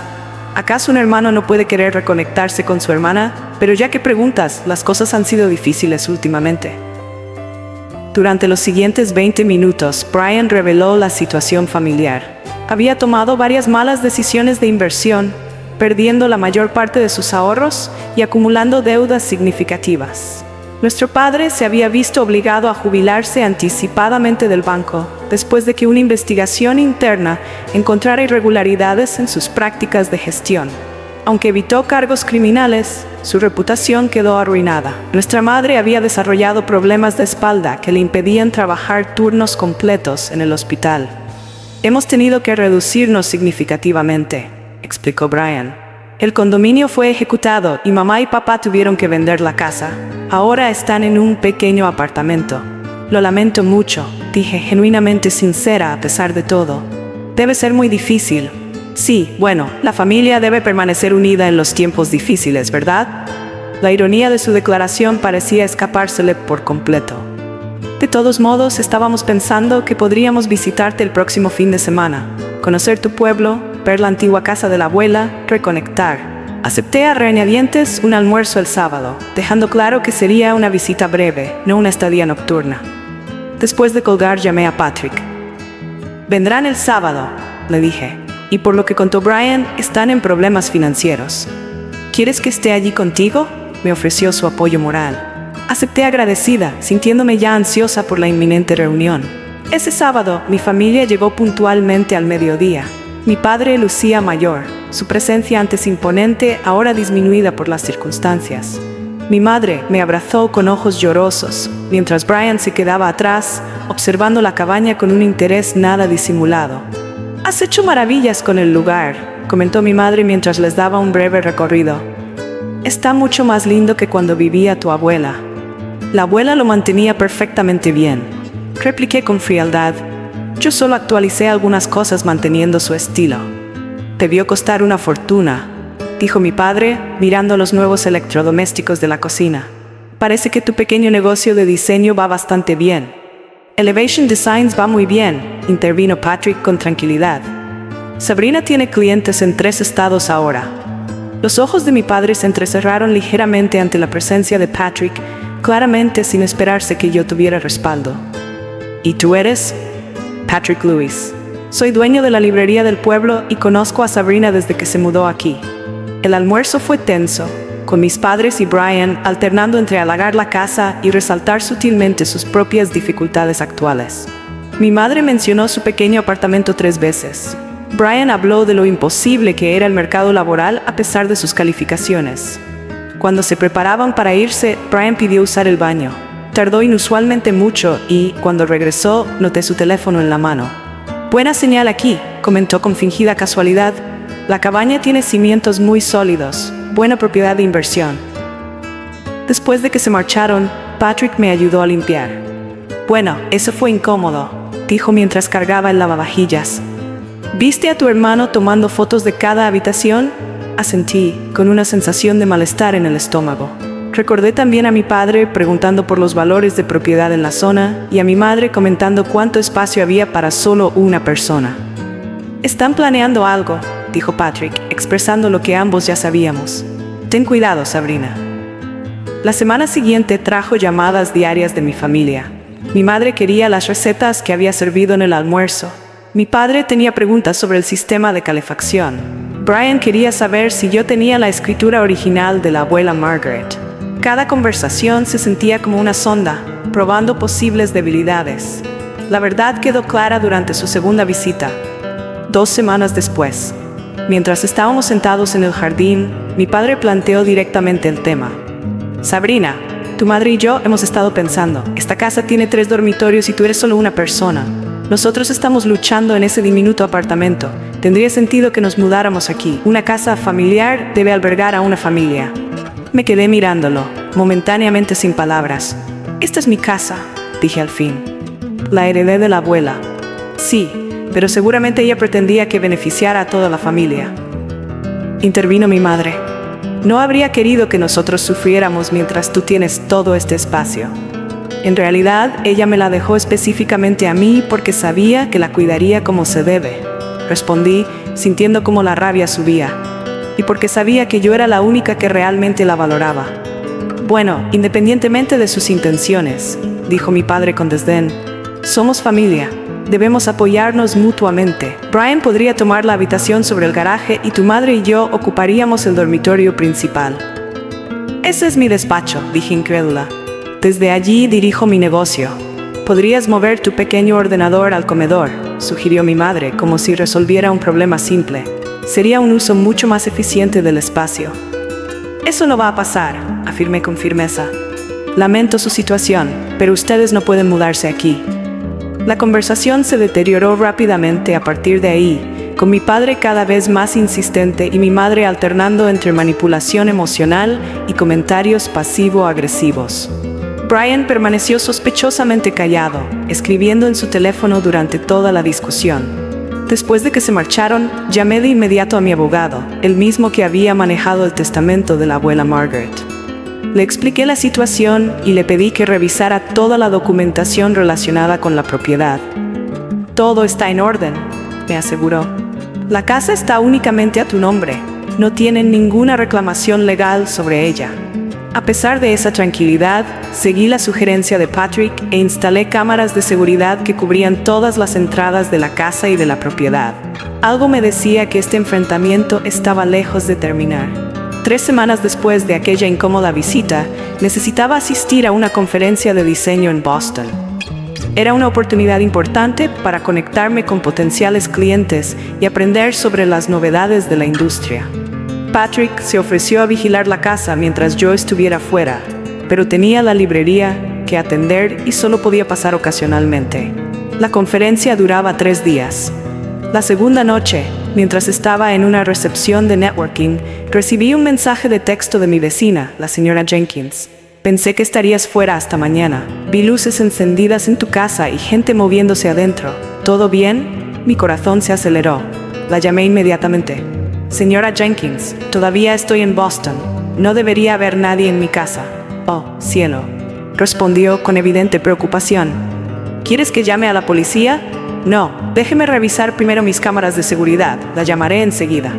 ¿Acaso un hermano no puede querer reconectarse con su hermana? Pero ya que preguntas, las cosas han sido difíciles últimamente. Durante los siguientes 20 minutos, Brian reveló la situación familiar. Había tomado varias malas decisiones de inversión, perdiendo la mayor parte de sus ahorros y acumulando deudas significativas. Nuestro padre se había visto obligado a jubilarse anticipadamente del banco, después de que una investigación interna encontrara irregularidades en sus prácticas de gestión. Aunque evitó cargos criminales, su reputación quedó arruinada. Nuestra madre había desarrollado problemas de espalda que le impedían trabajar turnos completos en el hospital. Hemos tenido que reducirnos significativamente, explicó Brian. El condominio fue ejecutado y mamá y papá tuvieron que vender la casa. Ahora están en un pequeño apartamento. Lo lamento mucho, dije genuinamente sincera a pesar de todo. Debe ser muy difícil. Sí, bueno, la familia debe permanecer unida en los tiempos difíciles, ¿verdad? La ironía de su declaración parecía escapársele por completo. De todos modos, estábamos pensando que podríamos visitarte el próximo fin de semana, conocer tu pueblo, ver la antigua casa de la abuela, reconectar. Acepté a regañadientes un almuerzo el sábado, dejando claro que sería una visita breve, no una estadía nocturna. Después de colgar, llamé a Patrick. «Vendrán el sábado», le dije. Y por lo que contó Brian, están en problemas financieros. ¿Quieres que esté allí contigo?, me ofreció su apoyo moral. Acepté agradecida, sintiéndome ya ansiosa por la inminente reunión. Ese sábado, mi familia llegó puntualmente al mediodía. Mi padre lucía mayor, su presencia antes imponente, ahora disminuida por las circunstancias. Mi madre me abrazó con ojos llorosos, mientras Brian se quedaba atrás, observando la cabaña con un interés nada disimulado. «Has hecho maravillas con el lugar», comentó mi madre mientras les daba un breve recorrido. «Está mucho más lindo que cuando vivía tu abuela». «La abuela lo mantenía perfectamente bien», repliqué con frialdad. «Yo solo actualicé algunas cosas manteniendo su estilo». «Debió costar una fortuna», dijo mi padre, mirando los nuevos electrodomésticos de la cocina. «Parece que tu pequeño negocio de diseño va bastante bien». «Elevation Designs va muy bien», intervino Patrick con tranquilidad. «Sabrina tiene clientes en 3 estados ahora». Los ojos de mi padre se entrecerraron ligeramente ante la presencia de Patrick, claramente sin esperarse que yo tuviera respaldo. «¿Y tú eres?» «Patrick Lewis. Soy dueño de la librería del pueblo y conozco a Sabrina desde que se mudó aquí». El almuerzo fue tenso, con mis padres y Brian alternando entre halagar la casa y resaltar sutilmente sus propias dificultades actuales. Mi madre mencionó su pequeño apartamento 3 veces. Brian habló de lo imposible que era el mercado laboral a pesar de sus calificaciones. Cuando se preparaban para irse, Brian pidió usar el baño. Tardó inusualmente mucho y, cuando regresó, noté su teléfono en la mano. «Buena señal aquí», comentó con fingida casualidad. «La cabaña tiene cimientos muy sólidos. Buena propiedad de inversión». Después de que se marcharon, Patrick me ayudó a limpiar. «Bueno, eso fue incómodo», dijo mientras cargaba el lavavajillas. «¿Viste a tu hermano tomando fotos de cada habitación?», asentí, con una sensación de malestar en el estómago. Recordé también a mi padre preguntando por los valores de propiedad en la zona y a mi madre comentando cuánto espacio había para solo una persona. «Están planeando algo», dijo Patrick, expresando lo que ambos ya sabíamos. «Ten cuidado, Sabrina». La semana siguiente trajo llamadas diarias de mi familia. Mi madre quería las recetas que había servido en el almuerzo. Mi padre tenía preguntas sobre el sistema de calefacción. Brian quería saber si yo tenía la escritura original de la abuela Margaret. Cada conversación se sentía como una sonda, probando posibles debilidades. La verdad quedó clara durante su segunda visita, 2 semanas después. Mientras estábamos sentados en el jardín, mi padre planteó directamente el tema. «Sabrina, tu madre y yo hemos estado pensando, esta casa tiene 3 dormitorios y tú eres solo una persona. Nosotros estamos luchando en ese diminuto apartamento. Tendría sentido que nos mudáramos aquí. Una casa familiar debe albergar a una familia». Me quedé mirándolo, momentáneamente sin palabras. «Esta es mi casa», dije al fin. «La heredé de la abuela». «Sí, pero seguramente ella pretendía que beneficiara a toda la familia». Intervino mi madre. «No habría querido que nosotros sufriéramos mientras tú tienes todo este espacio. En realidad, ella me la dejó específicamente a mí porque sabía que la cuidaría como se debe», respondí, sintiendo cómo la rabia subía. «Y porque sabía que yo era la única que realmente la valoraba». Bueno, independientemente de sus intenciones, dijo mi padre con desdén, somos familia. Debemos apoyarnos mutuamente. Brian podría tomar la habitación sobre el garaje y tu madre y yo ocuparíamos el dormitorio principal. Ese es mi despacho, dije incrédula. Desde allí dirijo mi negocio. Podrías mover tu pequeño ordenador al comedor, sugirió mi madre, como si resolviera un problema simple. Sería un uso mucho más eficiente del espacio. Eso no va a pasar, afirmé con firmeza. Lamento su situación, pero ustedes no pueden mudarse aquí. La conversación se deterioró rápidamente a partir de ahí, con mi padre cada vez más insistente y mi madre alternando entre manipulación emocional y comentarios pasivo-agresivos. Brian permaneció sospechosamente callado, escribiendo en su teléfono durante toda la discusión. Después de que se marcharon, llamé de inmediato a mi abogado, el mismo que había manejado el testamento de la abuela Margaret. Le expliqué la situación y le pedí que revisara toda la documentación relacionada con la propiedad. Todo está en orden, me aseguró. La casa está únicamente a tu nombre. No tienen ninguna reclamación legal sobre ella. A pesar de esa tranquilidad, seguí la sugerencia de Patrick e instalé cámaras de seguridad que cubrían todas las entradas de la casa y de la propiedad. Algo me decía que este enfrentamiento estaba lejos de terminar. 3 semanas después de aquella incómoda visita, necesitaba asistir a una conferencia de diseño en Boston. Era una oportunidad importante para conectarme con potenciales clientes y aprender sobre las novedades de la industria. Patrick se ofreció a vigilar la casa mientras yo estuviera fuera, pero tenía la librería que atender y solo podía pasar ocasionalmente. La conferencia duraba 3 días. La segunda noche, mientras estaba en una recepción de networking, recibí un mensaje de texto de mi vecina, la señora Jenkins. Pensé que estarías fuera hasta mañana. Vi luces encendidas en tu casa y gente moviéndose adentro. ¿Todo bien? Mi corazón se aceleró. La llamé inmediatamente. Señora Jenkins, todavía estoy en Boston. No debería haber nadie en mi casa. Oh, cielo, respondió con evidente preocupación. ¿Quieres que llame a la policía? No, déjeme revisar primero mis cámaras de seguridad. La llamaré enseguida.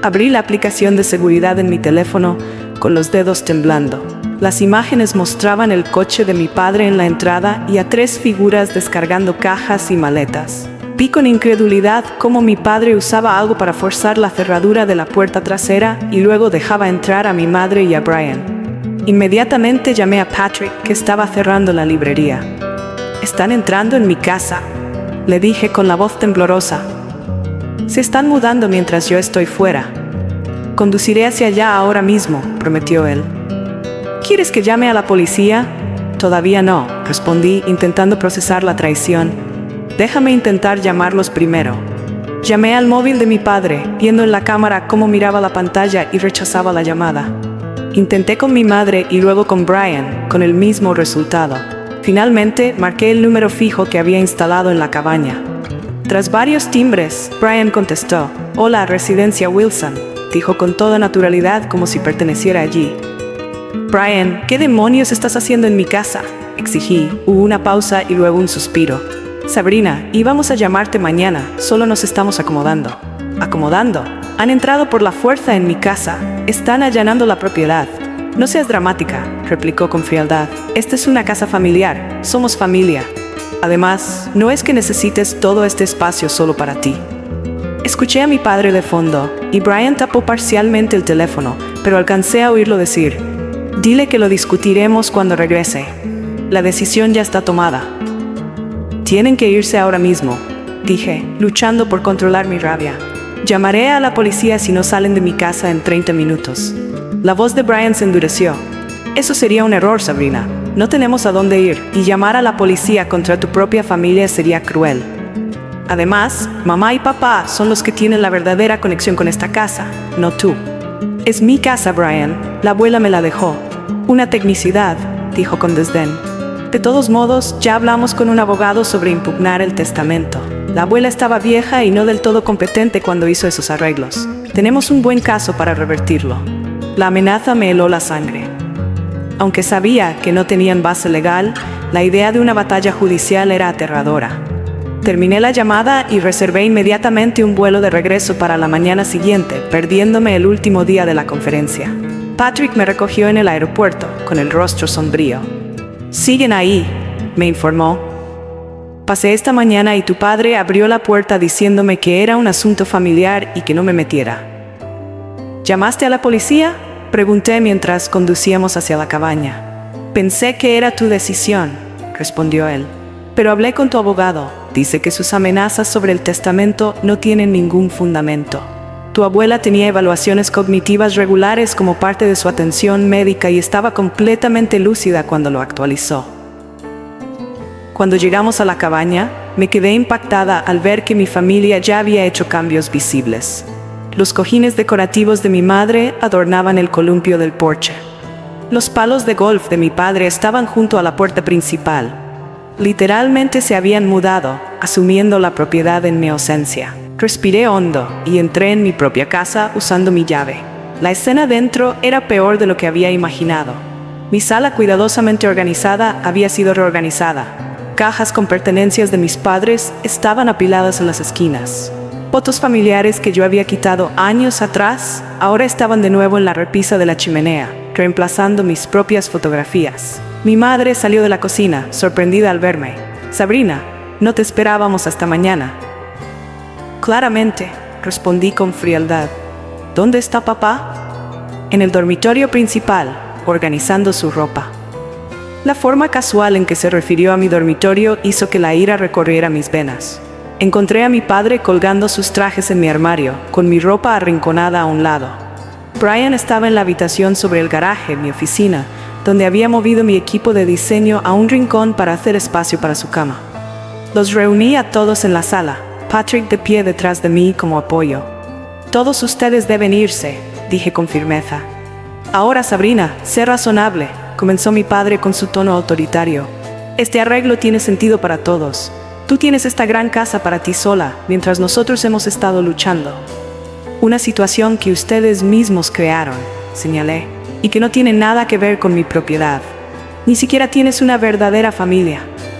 Abrí la aplicación de seguridad en mi teléfono con los dedos temblando. Las imágenes mostraban el coche de mi padre en la entrada y a 3 figuras descargando cajas y maletas. Vi con incredulidad cómo mi padre usaba algo para forzar la cerradura de la puerta trasera y luego dejaba entrar a mi madre y a Brian. Inmediatamente llamé a Patrick, que estaba cerrando la librería. «Están entrando en mi casa», le dije con la voz temblorosa. «Se están mudando mientras yo estoy fuera. Conduciré hacia allá ahora mismo», prometió él. «¿Quieres que llame a la policía?» «Todavía no», respondí, intentando procesar la traición. «Déjame intentar llamarlos primero». Llamé al móvil de mi padre, viendo en la cámara cómo miraba la pantalla y rechazaba la llamada. Intenté con mi madre y luego con Brian, con el mismo resultado. Finalmente, marqué el número fijo que había instalado en la cabaña. Tras varios timbres, Brian contestó. «Hola, Residencia Wilson», dijo con toda naturalidad como si perteneciera allí. «Brian, ¿qué demonios estás haciendo en mi casa?», exigí. Hubo una pausa y luego un suspiro. «Sabrina, íbamos a llamarte mañana, solo nos estamos acomodando». «¿Acomodando? Han entrado por la fuerza en mi casa. Están allanando la propiedad». «No seas dramática», replicó con frialdad. «Esta es una casa familiar. Somos familia. Además, no es que necesites todo este espacio solo para ti». Escuché a mi padre de fondo, y Brian tapó parcialmente el teléfono, pero alcancé a oírlo decir: «Dile que lo discutiremos cuando regrese. La decisión ya está tomada». «Tienen que irse ahora mismo», dije, luchando por controlar mi rabia. «Llamaré a la policía si no salen de mi casa en 30 minutos». La voz de Brian se endureció. «Eso sería un error, Sabrina. No tenemos a dónde ir, y llamar a la policía contra tu propia familia sería cruel. Además, mamá y papá son los que tienen la verdadera conexión con esta casa, no tú». «Es mi casa, Brian. La abuela me la dejó». «Una tecnicidad», dijo con desdén. «De todos modos, ya hablamos con un abogado sobre impugnar el testamento. La abuela estaba vieja y no del todo competente cuando hizo esos arreglos. Tenemos un buen caso para revertirlo». La amenaza me heló la sangre. Aunque sabía que no tenían base legal, la idea de una batalla judicial era aterradora. Terminé la llamada y reservé inmediatamente un vuelo de regreso para la mañana siguiente, perdiéndome el último día de la conferencia. Patrick me recogió en el aeropuerto, con el rostro sombrío. «Siguen ahí», me informó. «Pasé esta mañana y tu padre abrió la puerta diciéndome que era un asunto familiar y que no me metiera». «¿Llamaste a la policía?», pregunté mientras conducíamos hacia la cabaña. «Pensé que era tu decisión», respondió él. «Pero hablé con tu abogado. Dice que sus amenazas sobre el testamento no tienen ningún fundamento. Tu abuela tenía evaluaciones cognitivas regulares como parte de su atención médica y estaba completamente lúcida cuando lo actualizó». Cuando llegamos a la cabaña, me quedé impactada al ver que mi familia ya había hecho cambios visibles. Los cojines decorativos de mi madre adornaban el columpio del porche. Los palos de golf de mi padre estaban junto a la puerta principal. Literalmente se habían mudado, asumiendo la propiedad en mi ausencia. Respiré hondo y entré en mi propia casa usando mi llave. La escena dentro era peor de lo que había imaginado. Mi sala cuidadosamente organizada había sido reorganizada. Cajas con pertenencias de mis padres estaban apiladas en las esquinas. Fotos familiares que yo había quitado años atrás ahora estaban de nuevo en la repisa de la chimenea, reemplazando mis propias fotografías. Mi madre salió de la cocina, sorprendida al verme. «Sabrina, no te esperábamos hasta mañana». «Claramente», respondí con frialdad. «¿Dónde está papá?» «En el dormitorio principal, organizando su ropa». La forma casual en que se refirió a mi dormitorio hizo que la ira recorriera mis venas. Encontré a mi padre colgando sus trajes en mi armario, con mi ropa arrinconada a un lado. Brian estaba en la habitación sobre el garaje, mi oficina, donde había movido mi equipo de diseño a un rincón para hacer espacio para su cama. Los reuní a todos en la sala, Patrick de pie detrás de mí como apoyo. «Todos ustedes deben irse», dije con firmeza. «Ahora, Sabrina, sé razonable», comenzó mi padre con su tono autoritario. «Este arreglo tiene sentido para todos. Tú tienes esta gran casa para ti sola, mientras nosotros hemos estado luchando. Una situación que ustedes mismos crearon», señalé, «y que no tiene nada que ver con mi propiedad. Ni siquiera tienes una verdadera familia»,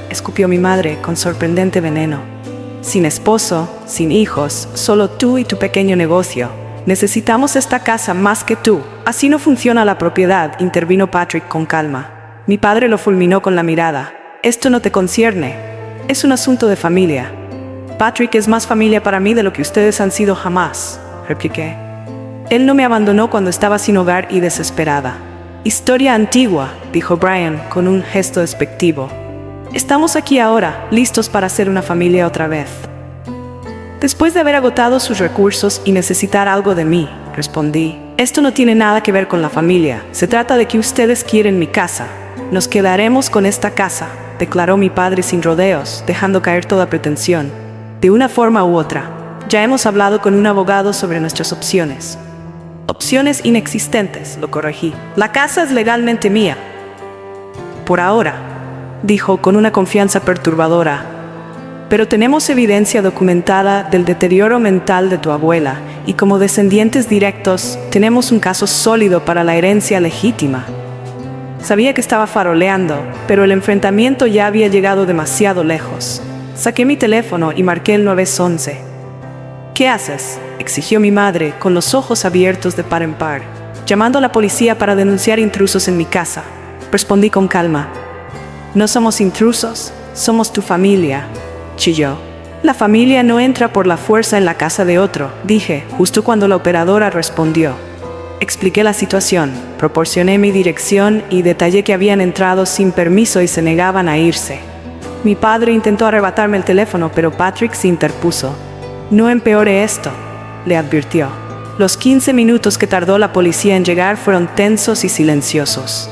escupió mi madre con sorprendente veneno. «Sin esposo, sin hijos, solo tú y tu pequeño negocio. Necesitamos esta casa más que tú. Así no funciona la propiedad», intervino Patrick con calma. Mi padre lo fulminó con la mirada. «Esto no te concierne. Es un asunto de familia». «Patrick es más familia para mí de lo que ustedes han sido jamás», repliqué. «Él no me abandonó cuando estaba sin hogar y desesperada». «Historia antigua», dijo Brian con un gesto despectivo. «Estamos aquí ahora, listos para ser una familia otra vez». «Después de haber agotado sus recursos y necesitar algo de mí», respondí. «Esto no tiene nada que ver con la familia. Se trata de que ustedes quieren mi casa. Nos quedaremos con esta casa», declaró mi padre sin rodeos, dejando caer toda pretensión. «De una forma u otra. Ya hemos hablado con un abogado sobre nuestras opciones». «Opciones inexistentes», lo corregí. «La casa es legalmente mía». «Por ahora», dijo con una confianza perturbadora. «Pero tenemos evidencia documentada del deterioro mental de tu abuela y como descendientes directos tenemos un caso sólido para la herencia legítima». Sabía que estaba faroleando, pero el enfrentamiento ya había llegado demasiado lejos. Saqué mi teléfono y marqué el 911. «¿Qué haces?», exigió mi madre, con los ojos abiertos de par en par. «Llamando a la policía para denunciar intrusos en mi casa», respondí con calma. «No somos intrusos, somos tu familia», chilló. «La familia no entra por la fuerza en la casa de otro», dije, justo cuando la operadora respondió. Expliqué la situación, proporcioné mi dirección y detallé que habían entrado sin permiso y se negaban a irse. Mi padre intentó arrebatarme el teléfono, pero Patrick se interpuso. «No empeore esto», le advirtió. Los 15 minutos que tardó la policía en llegar fueron tensos y silenciosos.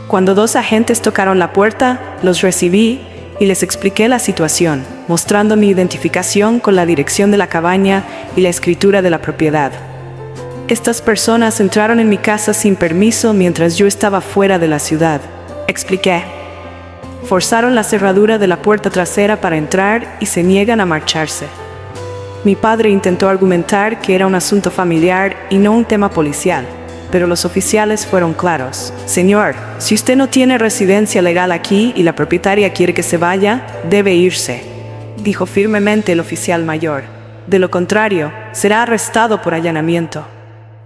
Cuando 2 agentes tocaron la puerta, los recibí y les expliqué la situación, mostrando mi identificación con la dirección de la cabaña y la escritura de la propiedad. «Estas personas entraron en mi casa sin permiso mientras yo estaba fuera de la ciudad», expliqué. «Forzaron la cerradura de la puerta trasera para entrar y se niegan a marcharse». Mi padre intentó argumentar que era un asunto familiar y no un tema policial, pero los oficiales fueron claros. «Señor, si usted no tiene residencia legal aquí y la propietaria quiere que se vaya, debe irse», dijo firmemente el oficial mayor. «De lo contrario, será arrestado por allanamiento».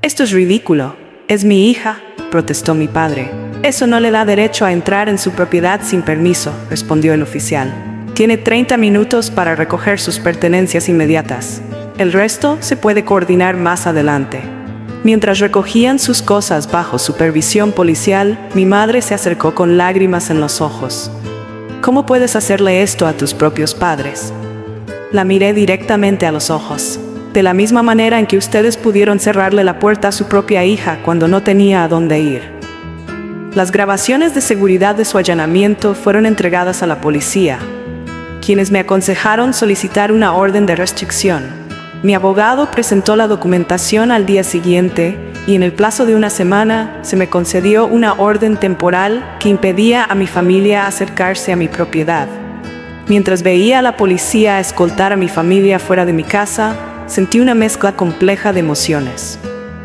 «Esto es ridículo. Es mi hija», protestó mi padre. Eso no le da derecho a entrar en su propiedad sin permiso, respondió el oficial. Tiene 30 minutos para recoger sus pertenencias inmediatas. El resto se puede coordinar más adelante. Mientras recogían sus cosas bajo supervisión policial, mi madre se acercó con lágrimas en los ojos. ¿Cómo puedes hacerle esto a tus propios padres? La miré directamente a los ojos. De la misma manera en que ustedes pudieron cerrarle la puerta a su propia hija cuando no tenía a dónde ir. Las grabaciones de seguridad de su allanamiento fueron entregadas a la policía, quienes me aconsejaron solicitar una orden de restricción. Mi abogado presentó la documentación al día siguiente y en el plazo de una semana se me concedió una orden temporal que impedía a mi familia acercarse a mi propiedad. Mientras veía a la policía escoltar a mi familia fuera de mi casa, sentí una mezcla compleja de emociones.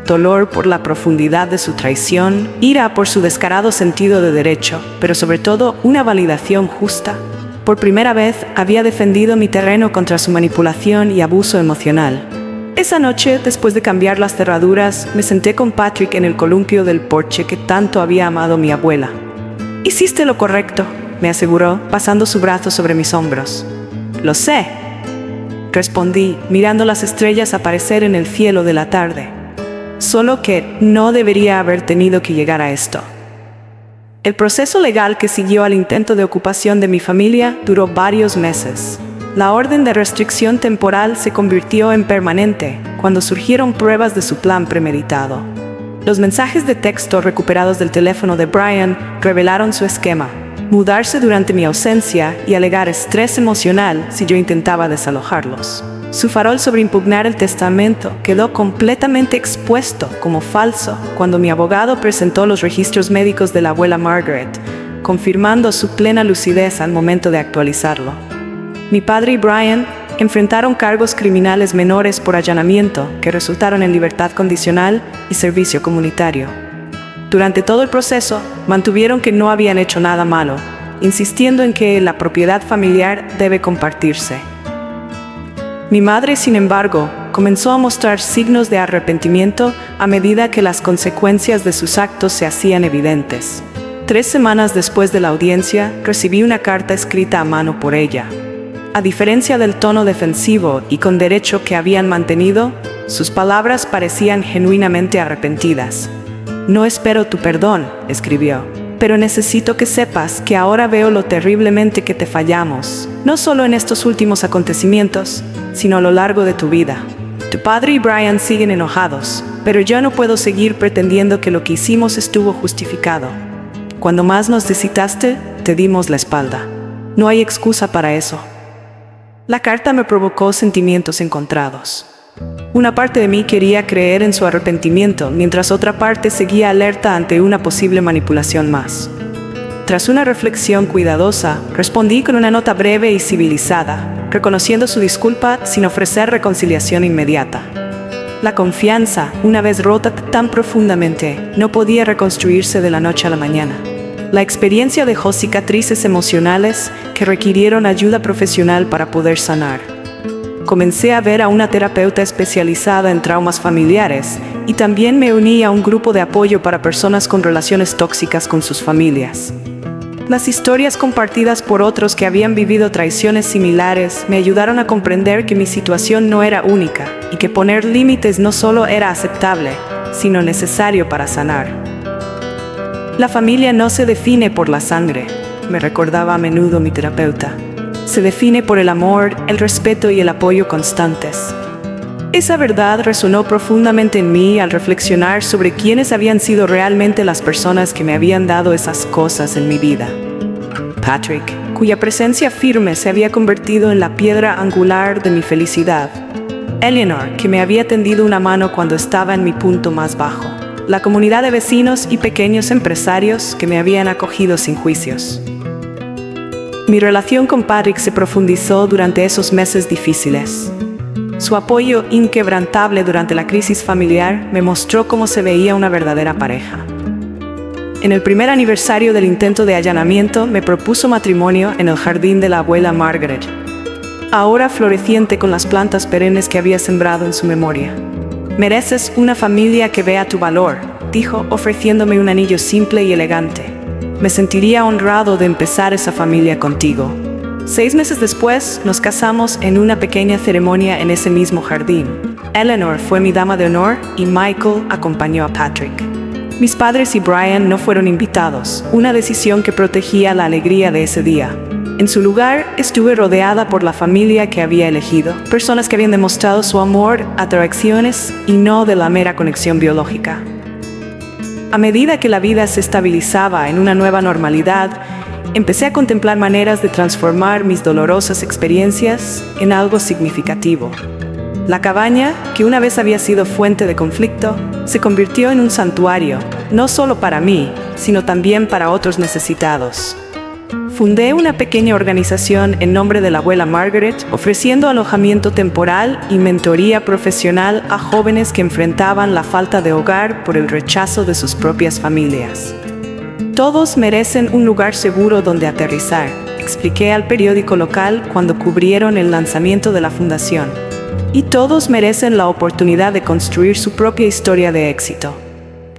Dolor por la profundidad de su traición, ira por su descarado sentido de derecho, pero sobre todo una validación justa. Por primera vez había defendido mi terreno contra su manipulación y abuso emocional. Esa noche, después de cambiar las cerraduras, me senté con Patrick en el columpio del porche que tanto había amado mi abuela. «Hiciste lo correcto», me aseguró, pasando su brazo sobre mis hombros. «Lo sé», respondí, mirando las estrellas aparecer en el cielo de la tarde. «Solo que no debería haber tenido que llegar a esto». El proceso legal que siguió al intento de ocupación de mi familia duró varios meses. La orden de restricción temporal se convirtió en permanente cuando surgieron pruebas de su plan premeditado. Los mensajes de texto recuperados del teléfono de Brian revelaron su esquema: mudarse durante mi ausencia y alegar estrés emocional si yo intentaba desalojarlos. Su farol sobre impugnar el testamento quedó completamente expuesto como falso cuando mi abogado presentó los registros médicos de la abuela Margaret, confirmando su plena lucidez al momento de actualizarlo. Mi padre y Brian enfrentaron cargos criminales menores por allanamiento que resultaron en libertad condicional y servicio comunitario. Durante todo el proceso, mantuvieron que no habían hecho nada malo, insistiendo en que la propiedad familiar debe compartirse. Mi madre, sin embargo, comenzó a mostrar signos de arrepentimiento a medida que las consecuencias de sus actos se hacían evidentes. 3 semanas después de la audiencia, recibí una carta escrita a mano por ella. A diferencia del tono defensivo y con derecho que habían mantenido, sus palabras parecían genuinamente arrepentidas. «No espero tu perdón», escribió, «pero necesito que sepas que ahora veo lo terriblemente que te fallamos, no solo en estos últimos acontecimientos, sino a lo largo de tu vida. Tu padre y Brian siguen enojados, pero yo no puedo seguir pretendiendo que lo que hicimos estuvo justificado. Cuando más nos necesitaste, te dimos la espalda. No hay excusa para eso». La carta me provocó sentimientos encontrados. Una parte de mí quería creer en su arrepentimiento, mientras otra parte seguía alerta ante una posible manipulación más. Tras una reflexión cuidadosa, respondí con una nota breve y civilizada, reconociendo su disculpa sin ofrecer reconciliación inmediata. La confianza, una vez rota tan profundamente, no podía reconstruirse de la noche a la mañana. La experiencia dejó cicatrices emocionales que requirieron ayuda profesional para poder sanar. Comencé a ver a una terapeuta especializada en traumas familiares y también me uní a un grupo de apoyo para personas con relaciones tóxicas con sus familias. Las historias compartidas por otros que habían vivido traiciones similares me ayudaron a comprender que mi situación no era única y que poner límites no solo era aceptable, sino necesario para sanar. La familia no se define por la sangre, me recordaba a menudo mi terapeuta. Se define por el amor, el respeto y el apoyo constantes. Esa verdad resonó profundamente en mí al reflexionar sobre quiénes habían sido realmente las personas que me habían dado esas cosas en mi vida. Patrick, cuya presencia firme se había convertido en la piedra angular de mi felicidad. Eleanor, que me había tendido una mano cuando estaba en mi punto más bajo. La comunidad de vecinos y pequeños empresarios que me habían acogido sin juicios. Mi relación con Patrick se profundizó durante esos meses difíciles. Su apoyo inquebrantable durante la crisis familiar me mostró cómo se veía una verdadera pareja. En el primer aniversario del intento de allanamiento, me propuso matrimonio en el jardín de la abuela Margaret, ahora floreciente con las plantas perennes que había sembrado en su memoria. «Mereces una familia que vea tu valor», cortijo ofreciéndome un anillo simple y elegante. Me sentiría honrado de empezar esa familia contigo. 6 meses después, nos casamos en una pequeña ceremonia en ese mismo jardín. Eleanor fue mi dama de honor y Michael acompañó a Patrick. Mis padres y Brian no fueron invitados, una decisión que protegía la alegría de ese día. En su lugar, estuve rodeada por la familia que había elegido, personas que habían demostrado su amor a traiciones y no de la mera conexión biológica. A medida que la vida se estabilizaba en una nueva normalidad, empecé a contemplar maneras de transformar mis dolorosas experiencias en algo significativo. La cabaña, que una vez había sido fuente de conflicto, se convirtió en un santuario, no solo para mí, sino también para otros necesitados. Fundé una pequeña organización en nombre de la abuela Margaret, ofreciendo alojamiento temporal y mentoría profesional a jóvenes que enfrentaban la falta de hogar por el rechazo de sus propias familias. Todos merecen un lugar seguro donde aterrizar, expliqué al periódico local cuando cubrieron el lanzamiento de la fundación. Y todos merecen la oportunidad de construir su propia historia de éxito.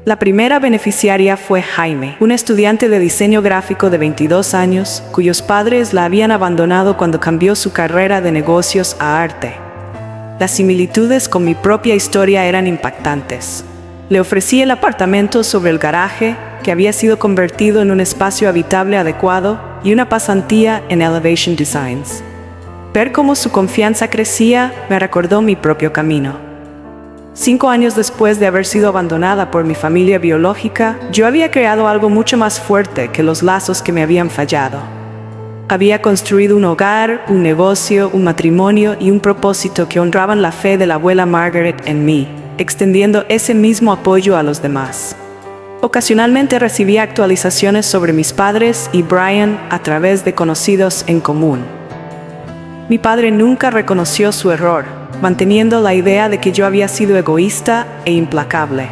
La primera beneficiaria fue Jaime, un estudiante de diseño gráfico de 22 años, cuyos padres la habían abandonado cuando cambió su carrera de negocios a arte. Las similitudes con mi propia historia eran impactantes. Le ofrecí el apartamento sobre el garaje, que había sido convertido en un espacio habitable adecuado, y una pasantía en Elevation Designs. Ver cómo su confianza crecía me recordó mi propio camino. 5 años después de haber sido abandonada por mi familia biológica, yo había creado algo mucho más fuerte que los lazos que me habían fallado. Había construido un hogar, un negocio, un matrimonio y un propósito que honraban la fe de la abuela Margaret en mí, extendiendo ese mismo apoyo a los demás. Ocasionalmente recibía actualizaciones sobre mis padres y Brian a través de conocidos en común. Mi padre nunca reconoció su error, manteniendo la idea de que yo había sido egoísta e implacable.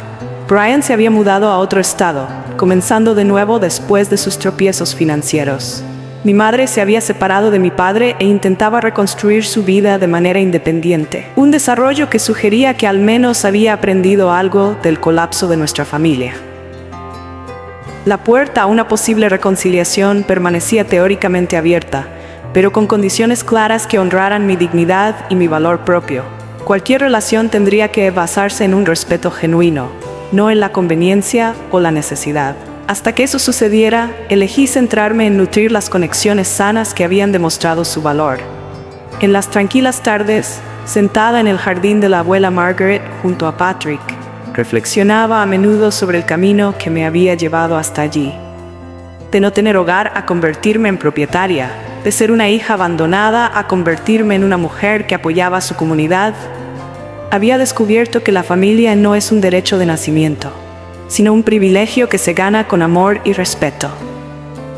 Brian se había mudado a otro estado, comenzando de nuevo después de sus tropiezos financieros. Mi madre se había separado de mi padre e intentaba reconstruir su vida de manera independiente, un desarrollo que sugería que al menos había aprendido algo del colapso de nuestra familia. La puerta a una posible reconciliación permanecía teóricamente abierta, pero con condiciones claras que honraran mi dignidad y mi valor propio. Cualquier relación tendría que basarse en un respeto genuino, no en la conveniencia o la necesidad. Hasta que eso sucediera, elegí centrarme en nutrir las conexiones sanas que habían demostrado su valor. En las tranquilas tardes, sentada en el jardín de la abuela Margaret junto a Patrick, reflexionaba a menudo sobre el camino que me había llevado hasta allí. De no tener hogar a convertirme en propietaria, de ser una hija abandonada a convertirme en una mujer que apoyaba a su comunidad, había descubierto que la familia no es un derecho de nacimiento, sino un privilegio que se gana con amor y respeto.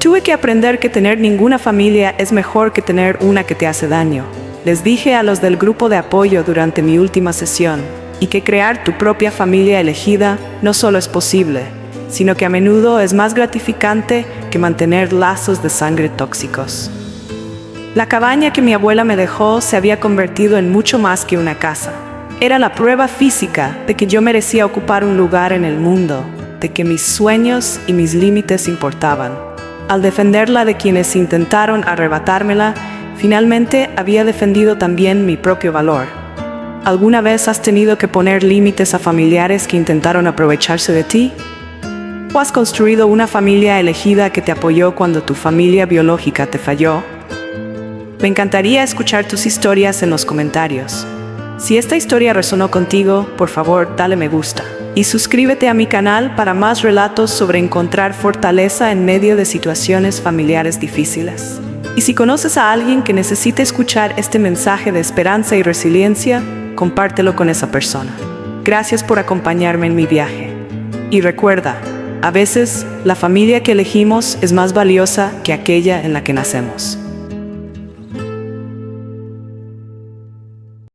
Tuve que aprender que tener ninguna familia es mejor que tener una que te hace daño. Les dije a los del grupo de apoyo durante mi última sesión, y que crear tu propia familia elegida no solo es posible, sino que a menudo es más gratificante que mantener lazos de sangre tóxicos. La cabaña que mi abuela me dejó se había convertido en mucho más que una casa. Era la prueba física de que yo merecía ocupar un lugar en el mundo, de que mis sueños y mis límites importaban. Al defenderla de quienes intentaron arrebatármela, finalmente había defendido también mi propio valor. ¿Alguna vez has tenido que poner límites a familiares que intentaron aprovecharse de ti? ¿O has construido una familia elegida que te apoyó cuando tu familia biológica te falló? Me encantaría escuchar tus historias en los comentarios. Si esta historia resonó contigo, por favor, dale me gusta. Y suscríbete a mi canal para más relatos sobre encontrar fortaleza en medio de situaciones familiares difíciles. Y si conoces a alguien que necesite escuchar este mensaje de esperanza y resiliencia, compártelo con esa persona. Gracias por acompañarme en mi viaje. Y recuerda, a veces la familia que elegimos es más valiosa que aquella en la que nacemos.